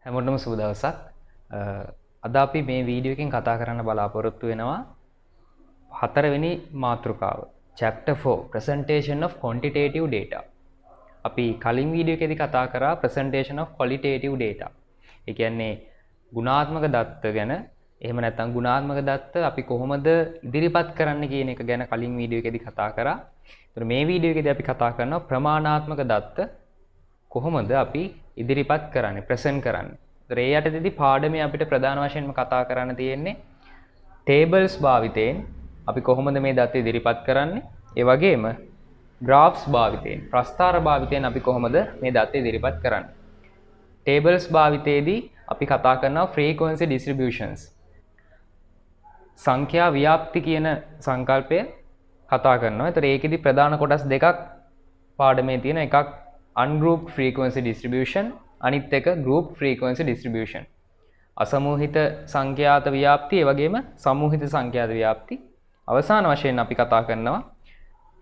හැමෝටම සුබ දවසක්. අද අපි මේ වීඩියෝ එකෙන් කතා කරන්න බලාපොරොත්තු වෙනවා හතරවෙනි මාතෘකාව. Chapter 4 Presentation of Quantitative Data. අපි කලින් වීඩියෝ එකේදී කතා කරා Presentation of Qualitative Data. ඒ කියන්නේ ගුණාත්මක දත්ත ගැන එහෙම නැත්නම් ගුණාත්මක දත්ත අපි කොහොමද ඉදිරිපත් කරන්න කියන එක ගැන කලින් වීඩියෝ එකේදී කතා කරා. ඒතර මේ වීඩියෝ එකේදී අපි කතා කරනවා ප්‍රමාණාත්මක දත්ත කොහොමද අපි ඉදිරිපත් කරන්නේ ප්‍රසන්ට් කරන්නේ. ඒතර ඒ යටතේදී පාඩමේ අපිට ප්‍රධාන වශයෙන්ම කතා කරන්න තියෙන්නේ tables භාවිතයෙන් අපි කොහොමද මේ දත්ත ඉදිරිපත් කරන්නේ. ඒ වගේම graphs භාවිතයෙන් ප්‍රස්ථාර භාවිතයෙන් අපි කොහොමද මේ දත්ත ඉදිරිපත් කරන්නේ. tables භාවිතයේදී අපි කතා කරනවා frequency distributions. සංඛ්‍යා ව්‍යාප්ති කියන සංකල්පය කතා කරනවා. ඒතර ඒකෙදි ප්‍රධාන කොටස් දෙකක් පාඩමේ තියෙන එකක් ungrouped frequency distribution අනිත් එක group frequency distribution. අසමූහිත සංඛ්‍යාත ව්‍යාප්ති ඒ වගේම සමූහිත සංඛ්‍යාත ව්‍යාප්ති. අවසාන වශයෙන් අපි කතා කරනවා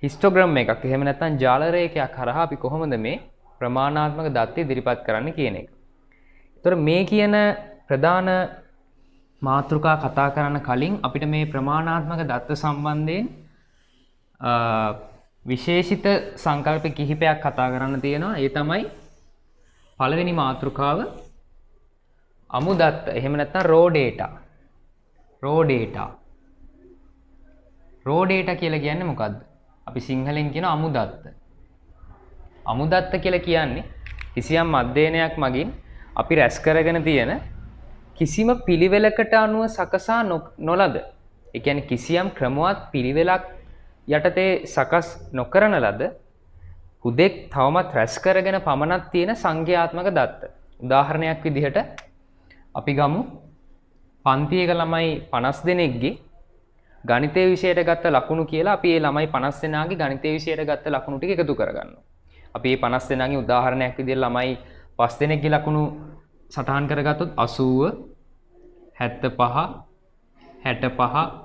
histogram එකක්. එහෙම නැත්නම් ජාල රේඛයක් හරහා අපි කොහොමද මේ ප්‍රමාණාත්මක දත්ත ඉදිරිපත් කරන්න කියන එක. ඒතර මේ කියන ප්‍රධාන මාතෘකා කතා කරන්න කලින් අපිට මේ ප්‍රමාණාත්මක දත්ත සම්බන්ධයෙන් විශේෂිත සංකල්ප කිහිපයක් කතා කරන්න තියෙනවා. ඒ තමයි පළවෙනි මාතෘකාව අමු දත්ත. එහෙම නැත්නම් raw data. raw data කියලා කියන්නේ මොකද්ද? අපි සිංහලෙන් කියන අමු දත්ත. අමු දත්ත කියලා කියන්නේ කිසියම් අධ්‍යයනයක් මගින් අපි රැස් කරගෙන තියෙන කිසිම පිළිවෙලකට අනුව සකසා නොලද. ඒ කියන්නේ කිසියම් ක්‍රමවත් පිළිවෙලක් යටතේ සකස් නොකරන ලද හුදෙක් තවමත් රැස් කරගෙන පමණක් තියෙන සංඛ්‍යාත්මක දත්ත. උදාහරණයක් විදිහට අපි ගමු පන්තියක ළමයි 50 දෙනෙක්ගේ ගණිතයේ විෂයට ගත්ත ලකුණු කියලා අපි මේ ළමයි 50 දෙනාගේ ගණිතයේ විෂයට ගත්ත ලකුණු ටික එකතු කරගන්නවා. අපි මේ 50 දෙනාගේ උදාහරණයක් විදිහට ළමයි 5 දෙනෙක්ගේ ලකුණු සටහන් කරගත්තොත් 80 75 65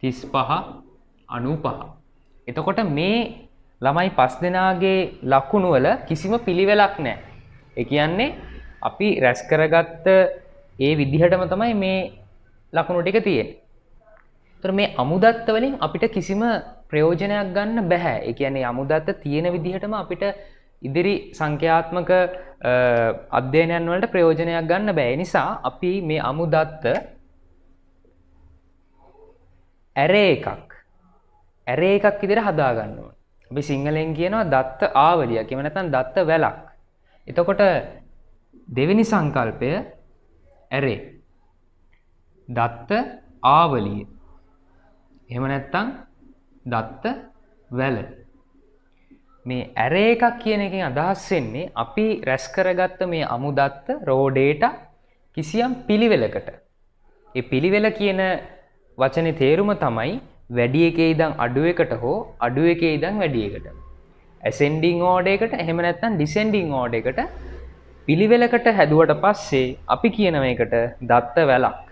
35 95. එතකොට මේ ළමයි 5 දෙනාගේ ලකුණු වල කිසිම පිළිවෙලක් නැහැ. ඒ කියන්නේ අපි රැස් කරගත්ත ඒ විදිහටම තමයි මේ ලකුණු ටික තියෙන්නේ. ඒතර මේ අමුදත්ත වලින් අපිට කිසිම ප්‍රයෝජනයක් ගන්න බෑ. ඒ කියන්නේ අමුදත්ත තියෙන විදිහටම අපිට ඉදිරි සංඛ්‍යාත්මක අධ්‍යයනයන් වලට ප්‍රයෝජනයක් ගන්න බෑ. ඒ නිසා අපි මේ අමුදත්ත array එකක් විදිහට හදා ගන්න ඕනේ. අපි සිංහලෙන් කියනවා දත්ත ආවලියක්. එහෙම නැත්නම් දත්ත වැලක්. එතකොට දෙවෙනි සංකල්පය array. දත්ත ආවලිය. එහෙම නැත්නම් දත්ත වැල. මේ array එකක් කියන එකෙන් අදහස් වෙන්නේ අපි රැස් කරගත්ත මේ අමු දත්ත raw data කිසියම් පිළිවෙලකට. ඒ පිළිවෙල කියන වචනේ තේරුම තමයි වැඩි එකේ ඉඳන් අඩු එකට හෝ අඩු එකේ ඉඳන් වැඩි එකට. ascending order එකට එහෙම නැත්නම් descending order එකට පිළිවෙලකට හැදුවට පස්සේ අපි කියන මේකට දත්ත වැලක්,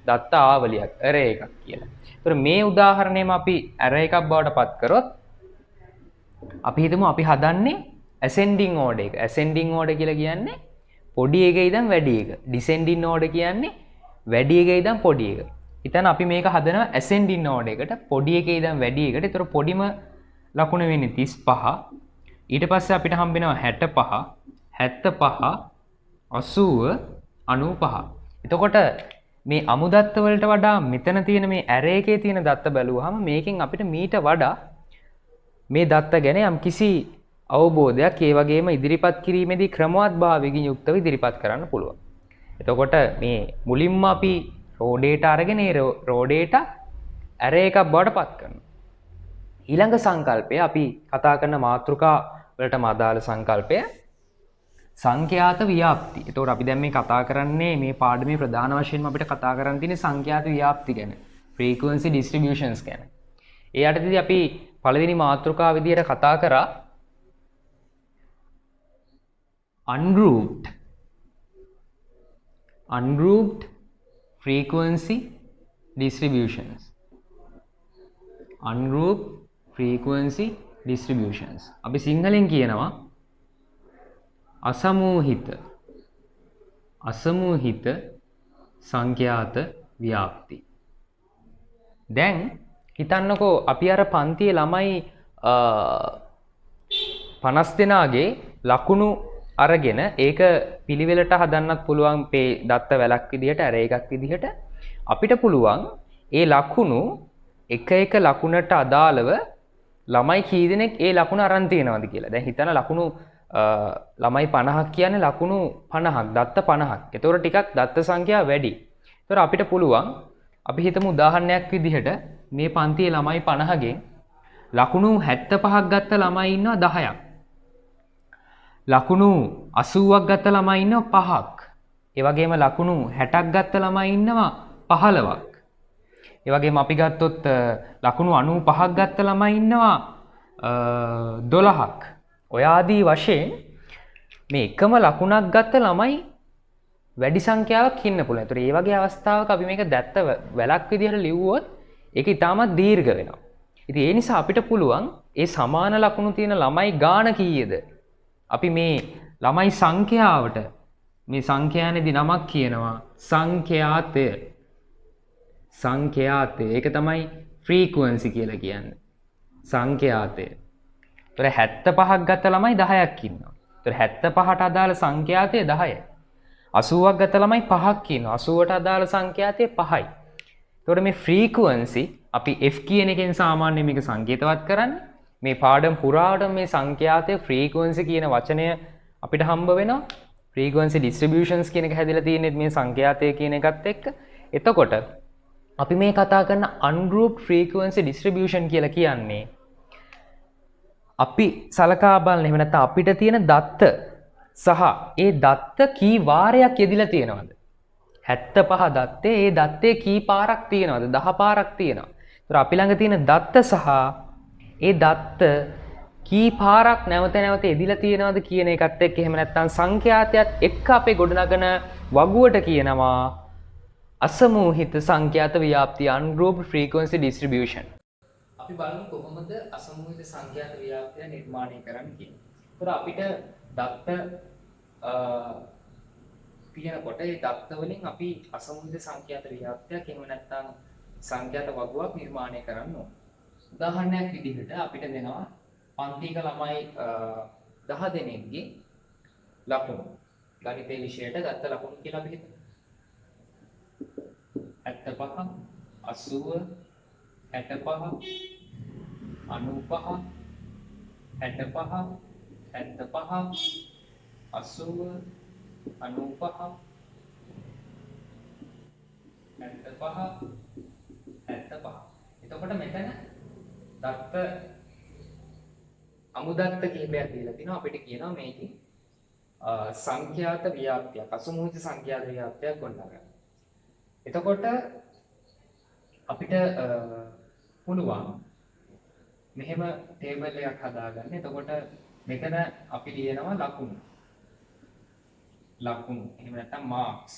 දත්ත ආවලියක්, array එකක් කියලා. ඒතර මේ උදාහරණයම අපි array එකක් බවට පත් කරොත් අපි හිතමු අපි හදන්නේ ascending order එක. ascending order කියලා කියන්නේ පොඩි එකේ ඉඳන් වැඩි එක. descending order කියන්නේ වැඩි එකේ ඉඳන් පොඩි එක. ඉතින් අපි මේක හදනවා ascending order එකට පොඩි එකේ ඉඳන් වැඩි එකට. ඒතර පොඩිම ලකුණ වෙන්නේ 35. ඊට පස්සේ අපිට හම්බ වෙනවා 65, 75, 80, 95. එතකොට මේ අමු දත්ත වලට වඩා මෙතන තියෙන මේ array එකේ තියෙන දත්ත බැලුවාම මේකෙන් අපිට මීට වඩා මේ දත්ත ගැන යම් කිසි අවබෝධයක් ඒ වගේම ඉදිරිපත් කිරීමේදී ක්‍රමවත් භාවයකින් යුක්තව ඉදිරිපත් කරන්න පුළුවන්. එතකොට මේ මුලින්ම අපි raw data අරගෙන ඒ raw data array එකක් බවට පත් කරනවා. ඊළඟ සංකල්පය අපි කතා කරන මාතෘකා වලටම අදාළ සංකල්පය සංඛ්‍යාත ව්‍යාප්ති. එතකොට අපි දැන් මේ කතා කරන්නේ මේ පාඩමේ ප්‍රධාන වශයෙන්ම අපිට කතා කරන්න තියෙන්නේ සංඛ්‍යාත ව්‍යාප්ති ගැන. frequency distributions ගැන. ඒ යටතේදී අපි පළවෙනි මාතෘකාව විදියට කතා කරා ungrouped frequency distributions. ungrouped frequency distributions. අපි සිංහලෙන් කියනවා අසමූහිත අසමූහිත සංඛ්‍යාත ව්‍යාප්ති. දැන් හිතන්නකෝ අපි අර පන්තියේ ළමයි 50 දෙනාගේ ලකුණු අරගෙන ඒක පිළිවෙලට හදන්නත් පුළුවන් මේ දත්ත වැලක් විදිහට ඇරේකක් විදිහට අපිට පුළුවන් ඒ ලකුණු එක එක ලකුණට අදාළව ළමයි කී දෙනෙක් ඒ ලකුණ අරන් තියෙනවද කියලා. දැන් හිතන්න ලකුණු ළමයි 50ක් කියන්නේ ලකුණු 50ක් දත්ත 50ක්. ඒතකොට ටිකක් දත්ත සංඛ්‍යාව වැඩි. ඒතකොට අපිට පුළුවන් අපි හිතමු උදාහරණයක් විදිහට මේ පන්තියේ ළමයි 50ගෙන් ලකුණු 75ක් ගත්ත ළමයි ඉන්නවා 10ක්. ලකුණු 80ක් ගත්ත ළමයි ඉන්නවා 5ක්. ඒ වගේම ලකුණු 60ක් ගත්ත ළමයි ඉන්නවා 15ක්. ඒ වගේම අපි ගත්තොත් ලකුණු 95ක් ගත්ත ළමයි ඉන්නවා 12ක්. ඔය ආදී වශයෙන් මේ එකම ලකුණක් ගත්ත ළමයි වැඩි සංඛ්‍යාවක් ඉන්න පුළුවන්. ඒතර මේ වගේ අවස්ථාවක අපි මේක දැත්ත වැලක් විදිහට ලිව්වොත් ඒක ඉතාමත් දීර්ඝ වෙනවා. ඉතින් ඒ නිසා අපිට පුළුවන් ඒ සමාන ලකුණු තියෙන ළමයි ගාන කීයද? අපි මේ ළමයි සංඛ්‍යාවට මේ සංඛ්‍යානේදී නමක් කියනවා සංඛ්‍යාතය. සංඛ්‍යාතය. ඒක තමයි ෆ්‍රීකවන්සි කියලා කියන්නේ. සංඛ්‍යාතය. ඒතර 75ක් ගත්ත ළමයි 10ක් ඉන්නවා. ඒතර 75ට අදාළ සංඛ්‍යාතය 10යි. 80ක් ගත්ත ළමයි 5ක් ඉන්නවා. 80ට අදාළ සංඛ්‍යාතය 5යි. ඒතකොට මේ ෆ්‍රීකවන්සි අපි F කියන එකෙන් සාමාන්‍යයෙන් මේක සංකේතවත් කරන්නේ. මේ පාඩම් පුරාටම මේ සංඛ්‍යාතය ෆ්‍රීකවන්සි කියන වචනය අපිට හම්බ වෙනවා. ෆ්‍රීකවන්සි ඩිස්ට්‍රිබියුෂන්ස් කියන එක හැදිලා තියෙන්නේ මේ සංඛ්‍යාතය කියන එකත් එක්ක. එතකොට අපි මේ කතා කරන අන්ගෲප්ඩ් ෆ්‍රීකවන්සි ඩිස්ට්‍රිබියුෂන් කියලා කියන්නේ අපි සලකා බලන එහෙම නැත්නම් අපිට තියෙන දත්ත සහ ඒ දත්ත කී වාරයක් යෙදිලා තියෙනවද? 75 දත්තේ ඒ දත්තේ කී පාරක් තියෙනවද? 10 පාරක් තියෙනවා. ඒතර අපි ළඟ තියෙන දත්ත සහ ඒ දත්ත කී පාරක් නැවත නැවත යෙදිලා තියෙනවද කියන එකත් එක්ක එහෙම නැත්නම් සංඛ්‍යාතයත් එක්ක අපේ ගොඩනගන වගුවට කියනවා අසමූහිත සංඛ්‍යාත ව්‍යාප්තිය ungrouped frequency distribution. අපි බලමු කොහොමද අසමූහිත සංඛ්‍යාත ව්‍යාප්තිය නිර්මාණය කරන්නේ කියලා. ඒතර අපිට දත්ත තියෙනකොට ඒ දත්ත වලින් අපි අසමූහිත සංඛ්‍යාත ව්‍යාප්තියක් එහෙම නැත්නම් සංඛ්‍යාත වගුවක් නිර්මාණය කරන්න ඕන. උදාහරණයක් විදිහට අපිට දෙනවා පන්තික ළමයි 10 දෙනෙක්ගේ ලකුණු. ගණිතයේ විෂයට ගත්ත ලකුණු කියලා අපි හිතමු. 75 80 65 95 65 75 80 95 75 75. එතකොට මෙතන දත්ත අමුදත්ත කිහිපයක් දීලා තිනවා. අපිට කියනවා මේකේ සංඛ්‍යාත ව්‍යාප්තියක් අසමූහිත සංඛ්‍යාත ව්‍යාප්තියක් ගොඩනගන්න. එතකොට අපිට පුළුවන් මෙහෙම ටේබල් එකක් හදාගන්න. එතකොට මෙතන අපි ලියනවා ලකුණු. එහෙම නැත්නම් මාක්ස්.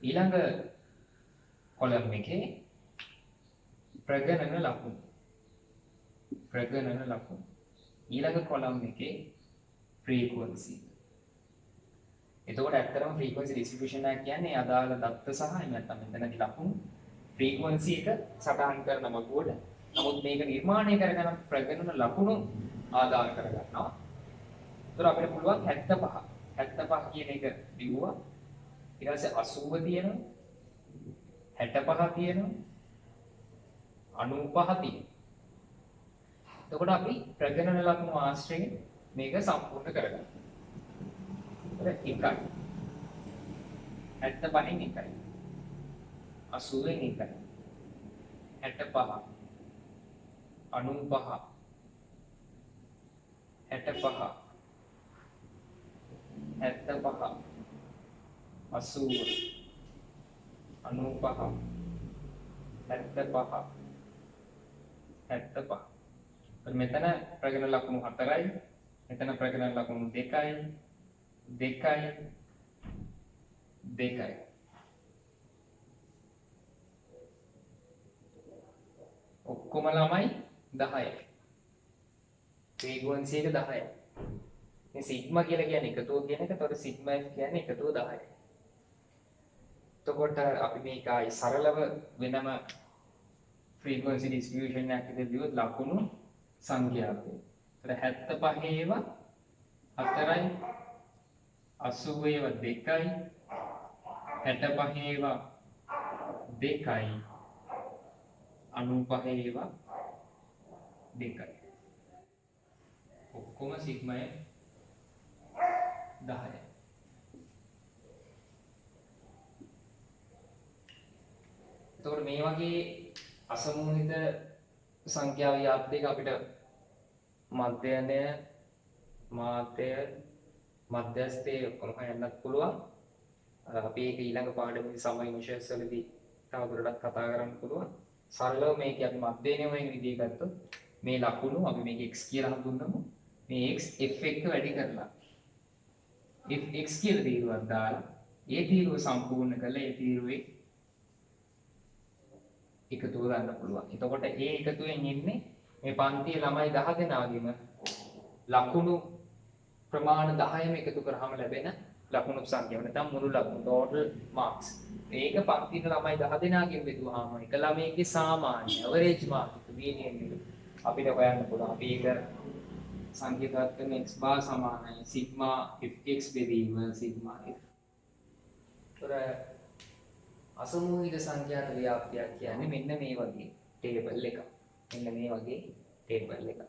ඊළඟ කොලම් එකේ ප්‍රගණන ලකුණු. ඊළඟ කොලම් එකේ ෆ්‍රීකවන්සි. එතකොට ඇත්තටම ෆ්‍රීකවන්සි ඩිස්ට්‍රිබියුෂන් එක කියන්නේ අදාළ දත්ත සහ එහෙම නැත්නම් මෙතනදී ලකුණු ෆ්‍රීකවන්සි එක සටහන් කරන මගුවට. නමුත් මේක නිර්මාණය කරගන්න ප්‍රගණන ලකුණු ආදාන කරගන්නවා. ඒතර අපිට පුළුවන් 75 කියන එක ලිව්වා. ඊට පස්සේ 80 තියෙනවා. 65 තියෙනවා. 95 තියෙනවා. එතකොට අපි ප්‍රගණන ලකුණු ආශ්‍රයෙන් මේක සම්පූර්ණ කරගන්නවා. එකයි 75න් එකයි 80න් එකයි 65 95 65 75 80 95 75 75. මෙතන ප්‍රගණන ලකුණු 4යි, මෙතන ප්‍රගණන ලකුණු 2යි 2යි. ඔක්කොම ළමයි 10යි. ෆ්‍රීකවන්සි එක 10යි. මේ සිග්මා කියලා කියන්නේ එකතුව කියන එක. එතකොට සිග්මා f කියන්නේ එකතුව 10යි. එතකොට අපි මේක ආයි සරලව වෙනම ෆ්‍රීකවන්සි ඩිස්ට්‍රිබියුෂන් එකක් විදිහට ලියුවොත් ලකුණු සංඛ්‍යාවයි. එතකොට 75 ඒවා 4යි 80 ඒවා 2යි 65 ඒවා 2යි 95 ඒවා 2යි. ඔක්කොම සිග්මා f 10යි. එතකොට මේ වගේ අසමූහිත සංඛ්‍යා ව්‍යාප්තියක අපිට මධ්‍යයනය මාත්‍ය මධ්‍යස්ථය ඔක්කොම හොයන්නත් පුළුවන්. අපි ඒක ඊළඟ පාඩමේ සමයිනිෂස් වලදී තවදුරටත් කතා කරන්න පුළුවන්. සරලව මේක අපි මධ්‍යයනය වෙන විදිහ ගත්තොත් මේ ලකුණු අපි මේක x කියලා හඳුන්වමු. මේ x f එක්ක වැඩි කරලා f x කියලා තීරුවක් දාලා ඒ තීරුව සම්පූර්ණ කළා ඒ තීරුවේ එකතුව ගන්න පුළුවන්. එතකොට ඒ එකතුවෙන් ඉන්නේ මේ පන්තියේ ළමයි 10 දෙනාගේම ලකුණු ප්‍රමාණ 10ම එකතු කරාම ලැබෙන ලකුණු සංඛ්‍යාව. නැත්නම් මුළු ලකුණු total marks. මේක පන්තියේ ළමයි 10 දෙනාගෙන් බෙදුවාම එක ළමයිගේ සාමාන්‍ය average mark එක median එක අපිට හොයන්න පුළුවන්. අපි ඒක සංකේතවත් කරන x bar සමානයි sigma fx බෙදීම sigma f. අසමූහිත සංඛ්‍යාත ව්‍යාප්තියක් කියන්නේ මෙන්න මේ වගේ ටේබල් එකක්. මෙන්න මේ වගේ ටේබල් එකක්.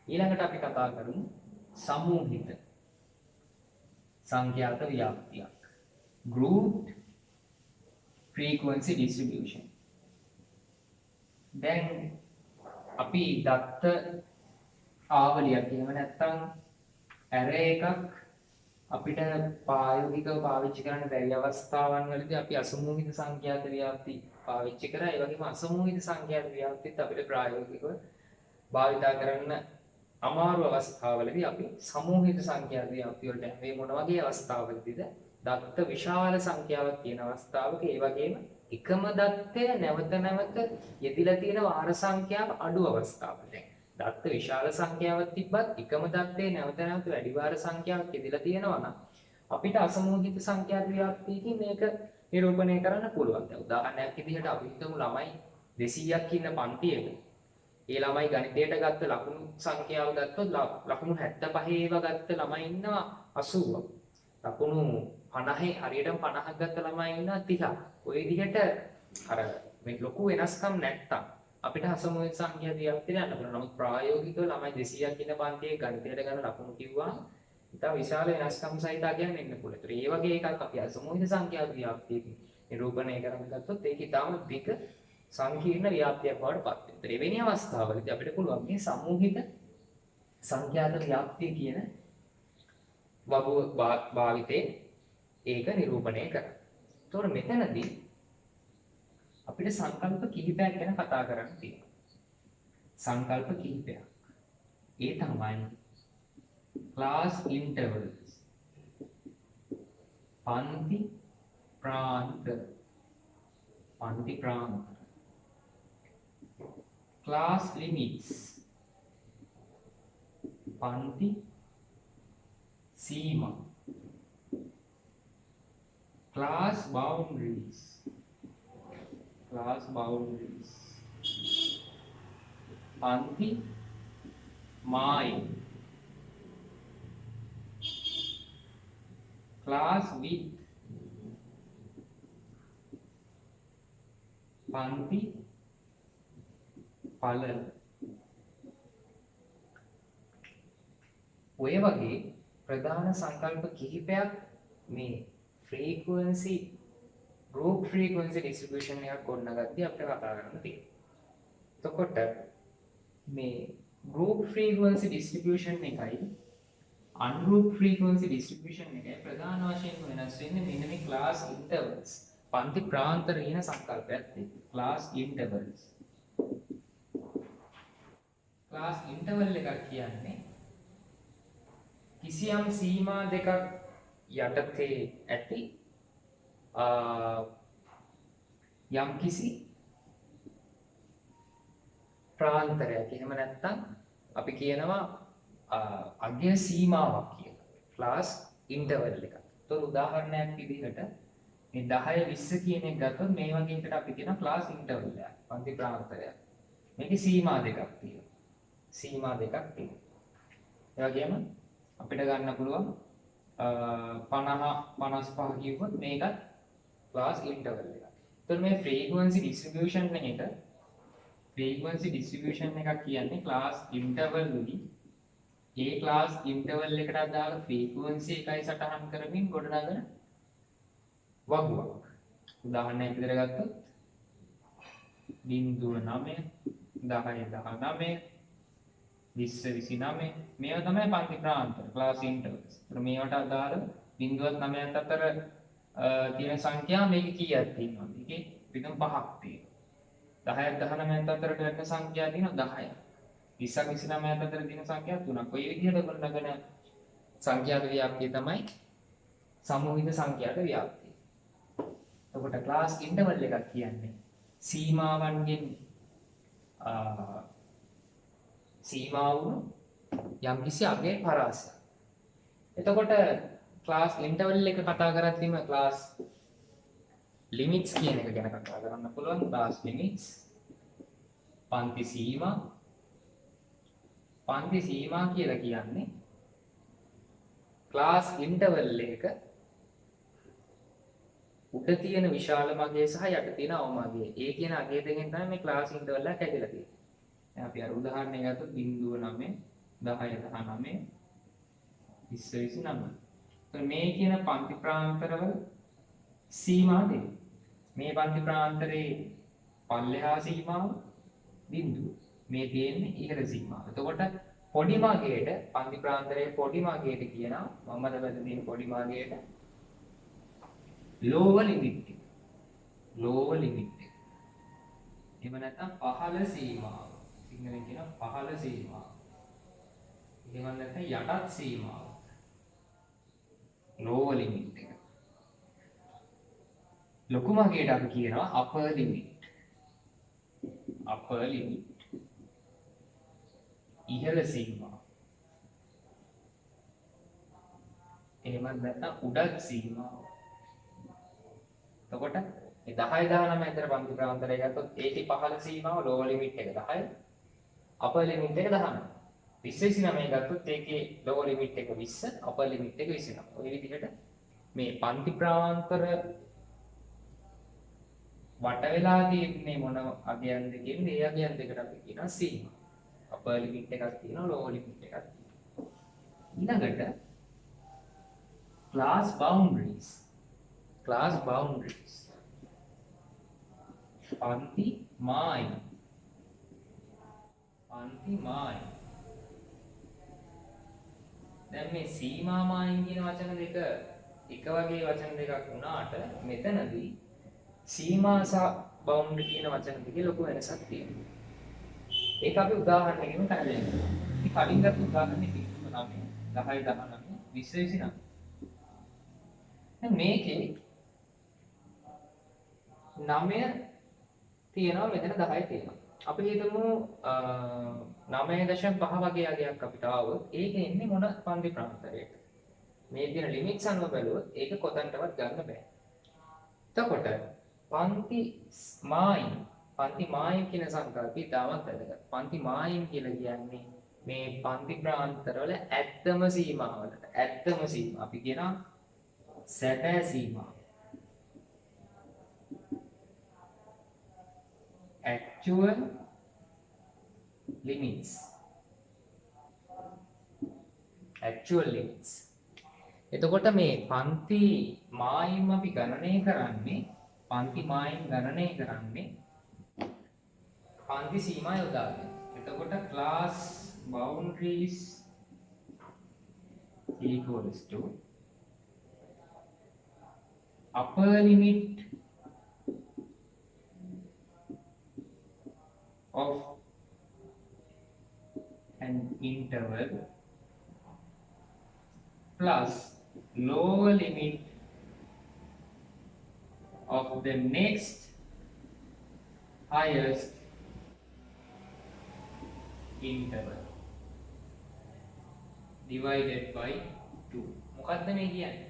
ඊළඟට අපි කතා කරමු සමූහිත සංඛ්‍යාත ව්‍යාප්තියක්. grouped frequency distribution. දැන් අපි දත්ත ආවලියක් එහෙම නැත්නම් array එකක් අපිට ප්‍රායෝගිකව පාවිච්චි කරන්න බැරි අවස්ථාවන් වලදී අපි අසමූහිත සංඛ්‍යාත ව්‍යාප්ති පාවිච්චි කරා. ඒ වගේම අසමූහිත සංඛ්‍යාත ව්‍යාප්තිත් අපිට ප්‍රායෝගිකව භාවිතා කරන්න අමාරු අවස්ථාවලදී අපි සමූහිත සංඛ්‍යාත ව්‍යාප්ති වලට මේ මොන වගේ අවස්ථාවලදීද දත්ත විශාල සංඛ්‍යාවක් තියෙන අවස්ථාවක ඒ වගේම එකම දත්තය නැවත නැවත යෙදිලා තියෙන වාර සංඛ්‍යාව අඩු අවස්ථාවක. දත්ත විශාල සංඛ්‍යාවක් තිබ්බත් එකම දත්තේ නැවත නැවත වැඩි වාර සංඛ්‍යාවක් යෙදලා තියෙනවා නම් අපිට අසමූහිත සංඛ්‍යාත ව්‍යාප්තියකින් මේක නිරූපණය කරන්න පුළුවන්. දැන් උදාහරණයක් විදිහට අපි හිතමු ළමයි 200ක් ඉන්න පන්තියක. ඒ ළමයි ගණිතයට ගත්ත ලකුණු සංඛ්‍යාව ගත්තොත් ලකුණු 75 ඒවා ගත්ත ළමයි ඉන්නවා 80ක්. ලකුණු 50 හරියටම 50ක් ගත්ත ළමයි ඉන්නවා 30ක්. ඔය විදිහට අර මේ ලොකු වෙනස්කම් නැත්තම් අපිට අසමූහිත සංඛ්‍යාත ව්‍යාප්තිය යන්න පුළුවන්. නමුත් ප්‍රායෝගිකව ළමයි 200ක් ඉන්න පන්තියේ ගණිතයට ගන්න ලකුණු කිව්වා ඉතා විශාල වෙනස්කම් සහිත අගයන් එන්න පුළුවන්. ඒතර ඒ වගේ එකක් අපි අසමූහිත සංඛ්‍යාත ව්‍යාප්තියකින් නිරූපණය කරන්න ගත්තොත් ඒක ඉතාම දිග සංකීර්ණ ව්‍යාප්තියක් බවට පත් වෙනවා. ඒතර එවැනි අවස්ථාවලදී අපිට පුළුවන් මේ සමූහිත සංඛ්‍යාත ව්‍යාප්තිය කියන වගුව භාවිතේ ඒක නිරූපණය කරන්න. ඒතර මෙතනදී අපිට සංකල්ප කිහිපයක් ගැන කතා කරන්න තියෙනවා. සංකල්ප කිහිපයක්. ඒ තමයි class intervals. පන්ති ප්‍රාන්ත. class limits. පන්ති සීමා. class boundaries. පන්ති මායි. class width. පන්ති පළල. ඔය වගේ ප්‍රධාන සංකල්ප කිහිපයක් මේ frequency group frequency distribution එකක් ගොඩනගද්දී අපිට කතා කරන්න තියෙනවා. එතකොට මේ group frequency distribution එකයි ungrouped frequency distribution එකයි ප්‍රධාන වශයෙන් වෙනස් වෙන්නේ මෙන්න මේ class intervals. පන්ති ප්‍රාන්තර කියන සංකල්පයක් තියෙනවා. class intervals. class interval එකක් කියන්නේ කිසියම් සීමා දෙකක් යටතේ ඇති යම් කිසි ප්‍රාන්තරයක්. එහෙම නැත්නම් අපි කියනවා අග්‍ය සීමාවක් කියලා. ක්ලාස් ඉන්ටර්වල් එකක්. ඒතකොට උදාහරණයක් විදිහට මේ 10 20 කියන එක ගත්තොත් මේ වගේ එකට අපි කියනවා ක්ලාස් ඉන්ටර්වල් එකක්. පන්ති ප්‍රාන්තරයක්. මේකේ සීමා දෙකක් තියෙනවා. සීමා දෙකක් තියෙනවා. ඒ වගේම අපිට ගන්න පුළුවන් 50 55 කිව්වොත් මේකත් ක්ලාස් ඉන්ටර්වල් එකක්. එතකොට මේ ෆ්‍රීකවන්සි ඩිස්ට්‍රිබියුෂන් එකක් කියන්නේ ක්ලාස් ඉන්ටර්වල් වලින් ඒ ක්ලාස් ඉන්ටර්වල් එකට අදාළ ෆ්‍රීකවන්සි එකයි සටහන් කරමින් ගොඩනගන වගුවක්. උදාහරණයක් විදිහට ගත්තොත් 0.9 10 19 මේවා තමයි පන්ති ප්‍රාන්තර ක්ලාස් ඉන්ටර්වල්ස්. ඒතර මේවට අදාළ 0.9ත් අතර තියෙන සංඛ්‍යා මේක කීයක් තියෙනවද? ඒකේ විතර 5ක් තියෙනවා. 10ත් 19ත් අතර තියෙන සංඛ්‍යා තියෙනවා 10ක්. 20ක් 29ත් අතර තියෙන සංඛ්‍යා 3ක්. ඔය විදිහට ගොඩනගන සංඛ්‍යාත ව්‍යාප්තිය තමයි සමූහික සංඛ්‍යාත ව්‍යාප්තිය. එතකොට ක්ලාස් ඉන්ටර්වල් එකක් කියන්නේ සීමාවන්ගෙන් සීමා වුණු යම්කිසි අගයේ පරාසයක්. එතකොට ක්ලාස් ඉන්ටර්වල් එක කතා කරද්දිම ක්ලාස් ලිමිට්ස් කියන එක ගැන කතා කරන්න පුළුවන්. ක්ලාස් ලිමිට්ස් පන්ති සීමා කියලා කියන්නේ ක්ලාස් ඉන්ටර්වල් එක උඩ තියෙන විශාල මගය සහ යට තියෙන අවම මගය. ඒ කියන අගය දෙකෙන් තමයි මේ ක්ලාස් ඉන්ටර්වල් එක හැදලා තියෙන්නේ. දැන් අපි අර උදාහරණයක් ගත්තොත් 0.9 10 19 20 මේ කියන පන්ති ප්‍රාන්තරවල සීමා දෙක. මේ පන්ති ප්‍රාන්තරේ පල්ලෙහා සීමාව බිඳුව. මේ තියෙන්නේ ඉහළ සීමාව. එතකොට පොඩි මාගයට පන්ති ප්‍රාන්තරයේ පොඩි මාගයට කියනවා මම මතකද තියෙන පොඩි මාගයට lower limit එක. lower limit එක. එහෙම නැත්නම් පහළ සීමාව. සිංහලෙන් කියනවා පහළ සීමාව. එහෙම නැත්නම් යටත් සීමාව. lower limit එක. ලොකු මාගයට අපි කියනවා upper limit. upper limit. ඉහළ සීමාව. එහෙම නැත්නම් උඩත් සීමාව. එතකොට මේ 10 19 අතර පන්ති ප්‍රාන්තරය ගත්තොත් ඒකේ පහළ සීමාව lower limit එක 10. upper limit එක 19. 20 29 ගත්තොත් ඒකේ lower limit එක 20, upper limit එක 29. ඔය විදිහට මේ පන්ති ප්‍රාන්තර වට වෙලා තියෙන්නේ මොන අගයන්ද කියන්නේ ඒ අගයන් දෙකට අපි කියනවා සීමා. upper limit එකක් තියෙනවා lower limit එකක් තියෙනවා. ඊළඟට class boundaries. පන්ති මායිම්. දැන් මේ සීමා මායිම් කියන වචන දෙක එක වගේ වචන දෙකක් වුණාට මෙතනදී සීමා සහ බවුන්ඩරි කියන වචන දෙකේ ලොකු වෙනසක් තියෙනවා. ඒක අපි උදාහරණයකින් කරගෙන යමු. ඉතින් කලින් ගත්ත උදාහරණේ 9 10 19 20 29. දැන් මේකේ 9 තියෙනවා මෙතන 10 තියෙනවා. අපි හිතමු 9.5 වගේ අගයක් අපිට ආවොත් ඒක එන්නේ මොන පන්ති ප්‍රාන්තරයකට? මේ තියෙන ලිමිට්ස් අනුව බැලුවොත් ඒක කොතනටවත් ගන්න බෑ. එතකොට පන්ති මායිම් කියන සංකල්පය තාමත් වැදගත්. පන්ති මායිම් කියලා කියන්නේ මේ පන්ති ප්‍රාන්තරවල ඇත්තම සීමාවලට. ඇත්තම සීමා අපි කියනවා සැබෑ සීමා. actual limits. එතකොට මේ පන්ති මායිම් අපි ගණනය කරන්නේ පන්ති සීමා යොදාගෙන. එතකොට class boundaries equals to upper limit of an interval plus lower limit of the next highest interval divided by 2. මොකක්ද මේ කියන්නේ?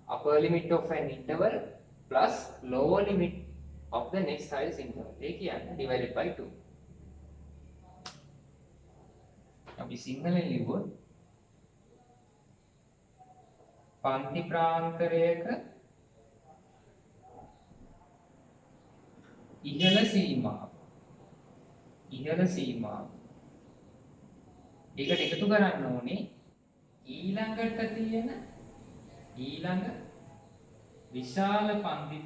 upper limit of an interval plus lower limit of the next highest interval. ඒ කියන්නේ divided by 2. අපි සිංහලෙන් ලියුවොත් පන්ති ප්‍රාන්තරයක ඉහළ සීමාව ඒකට එකතු කරන්න ඕනේ ඊළඟට තියෙන ඊළඟ විශාල පන්ති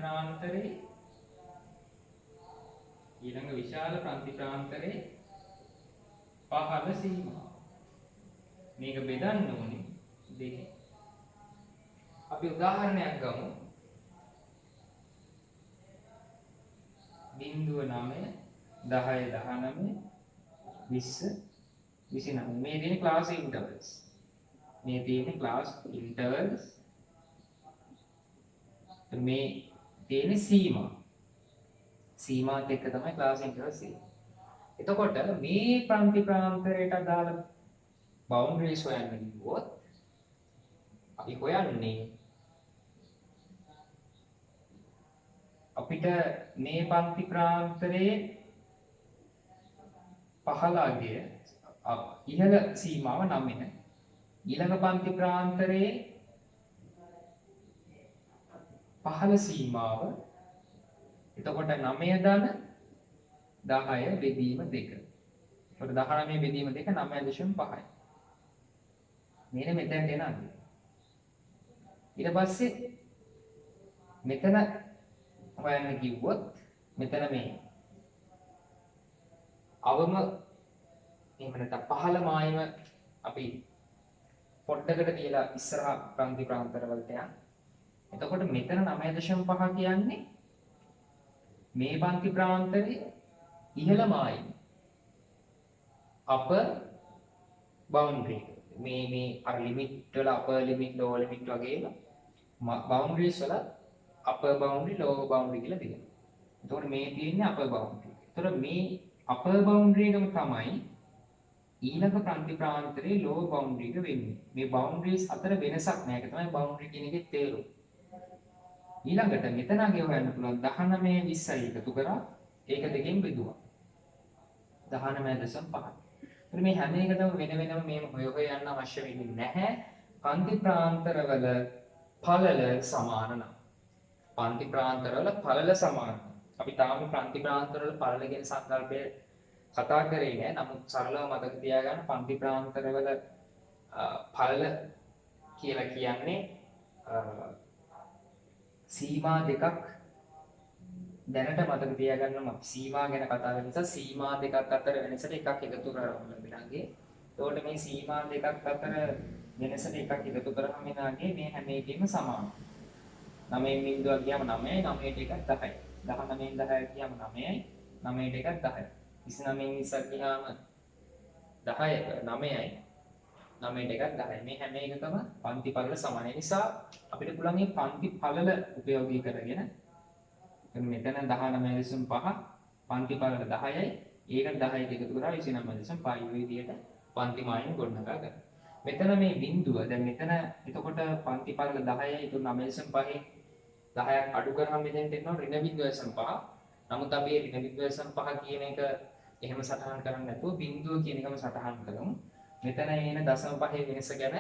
ප්‍රාන්තරේ පහළ සීමාව. මේක බෙදන්න ඕනේ දෙකෙන්. අපි උදාහරණයක් ගමු. 0.9 10 19 20 29 මේ තියෙන ක්ලාස් ඉන්ටර්වල්ස්. මේ තියෙන සීමාත් එක්ක තමයි ක්ලාස් ඉන්ටර්වල්ස් තියෙන්නේ. එතකොට මේ පන්ති ප්‍රාන්තරයට අදාළ බවුන්ඩරිස් හොයන්න ගියොත් අපි හොයන්නේ අපිට මේ පන්ති ප්‍රාන්තරයේ පහළ අගය ඉහළ සීමාව 9 ඊළඟ පන්ති ප්‍රාන්තරයේ පහළ සීමාව එතකොට 9 ධන 10 බෙදීම 2. එතකොට 19 බෙදීම 2 9.5යි. මෙන්න මෙතනට එන අගය. ඊට පස්සේ මෙතන හොයන්න කිව්වොත් මෙතන මේ අවම එහෙම නැත්නම් පහළ මායිම අපි පොඩ්ඩකට තියලා ඉස්සරහා ප්‍රාන්ති ප්‍රාන්තර වලට යන්න. එතකොට මෙතන 9.5 කියන්නේ මේ පන්ති ප්‍රාන්තරයේ ඉහළ මායිම upper boundary. මේ අර ලිමිට් වල upper limit lower limit වගේ boundaries වල upper boundary lower boundary කියලා තියෙනවා. එතකොට මේ තියෙන්නේ upper boundary. එතකොට මේ upper boundary එකම තමයි ඊළඟ ප්‍රාන්ති ප්‍රාන්තරයේ lower boundary එක වෙන්නේ. මේ boundaries අතර වෙනසක් නැහැ. ඒක තමයි boundary කියන එකේ තේරුම. ඊළඟට මෙතන අගේ හොයන්න පුළුවන් 19 20යි එකතු කරා ඒක දෙකෙන් බෙදුවා. 19.5. මේ හැම එකටම වෙන වෙනම මේව හොය යන්න අවශ්‍ය වෙන්නේ නැහැ. පන්ති ප්‍රාන්තරවල පළල සමාන නම්. පන්ති ප්‍රාන්තරවල පළල සමාන. අපි තාම පන්ති ප්‍රාන්තරවල පළල ගැන සංකල්පය කතා කරේ නෑ. නමුත් සරලව මතක තියාගන්න පන්ති ප්‍රාන්තරවල පළල කියලා කියන්නේ සීමා දෙකක් දැනට මතක තියාගන්න අපි සීමා ගැන කතා කරන නිසා සීමා දෙකක් අතර වෙනසට එකක් එකතු කරනවා ලැබෙනාගේ. එතකොට මේ සීමා දෙකක් අතර වෙනසට එකක් එකතු කරාම එනාගේ මේ හැම එකෙම සමානයි. 9 බිඳුවක් ගියාම 9යි 9ට එකක් 10යි. 19න් 10ට ගියාම 9යි 9ට එකක් 10යි. 29න් 20ක් ගියාම 10යි 9යි 9ට එකක් 10යි. මේ හැම එකකම පන්ති පළල සමානයි. නිසා අපිට පුළුවන් මේ පන්ති පළල උපයෝගී කරගෙන මෙතන 19.5 පන්ති පළල 10යි ඒකට 10යි එකතු කරා 29.5 විදියට පන්ති මායිම ගොඩනගා ගන්න. මෙතන මේ බිඳුව දැන් මෙතන එතකොට පන්ති පළල 10යි ඒක 9.5 10ක් අඩු කරාම මෙතෙන්ට එනවා ඍණ 0.5. නමුත් අපි ඍණ 0.5 කියන එක එහෙම සටහන් කරන්නේ නැතුව බිඳුව කියන එකම සටහන් කරමු. මෙතන එන 0.5 වෙනස ගැන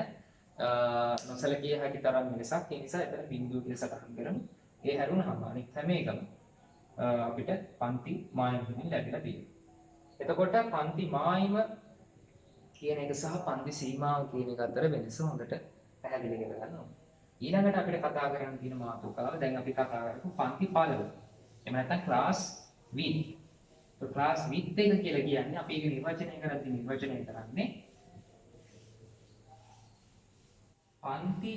නොසලකිය හැකි තරම් වෙනසක්. ඒ නිසා එතන බිඳුව කියලා සටහන් කරමු. ඒ හැරුණාම අනිත් හැම එකම අපිට පන්ති මායිම වලින් ලැබිලා තියෙනවා. එතකොට පන්ති මායිම කියන එක සහ පන්ති සීමාව කියන එක අතර වෙනස හොඳට පැහැදිලි කරගන්න ඕනේ. ඊළඟට අපිට කතා කරන්න තියෙන මාතෘකාව දැන් අපි කතා කරමු පන්ති පළල. එහෙම නැත්නම් ක්ලාස් width. તો ක්ලාස් width එක කියලා කියන්නේ අපි ඒක නිර්වචනය කරන්නේ පන්ති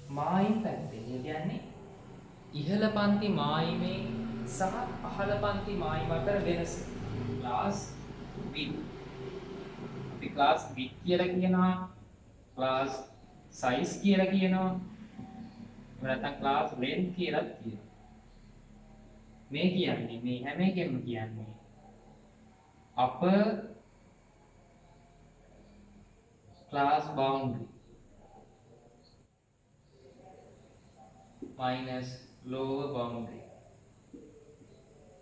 මායිම පැත්තේ. ඒ කියන්නේ ඉහළ පන්ති මායිමේ සහ පහළ පන්ති මායිම අතර වෙනස. Class width. අපි ක්ලාස් width කියලා කියනවා. ක්ලාස් size කියලා කියනවා. එහෙම නැත්නම් ක්ලාස් length කියලා කියනවා. මේ කියන්නේ මේ හැම එකෙම කියන්නේ class boundary minus lower boundary.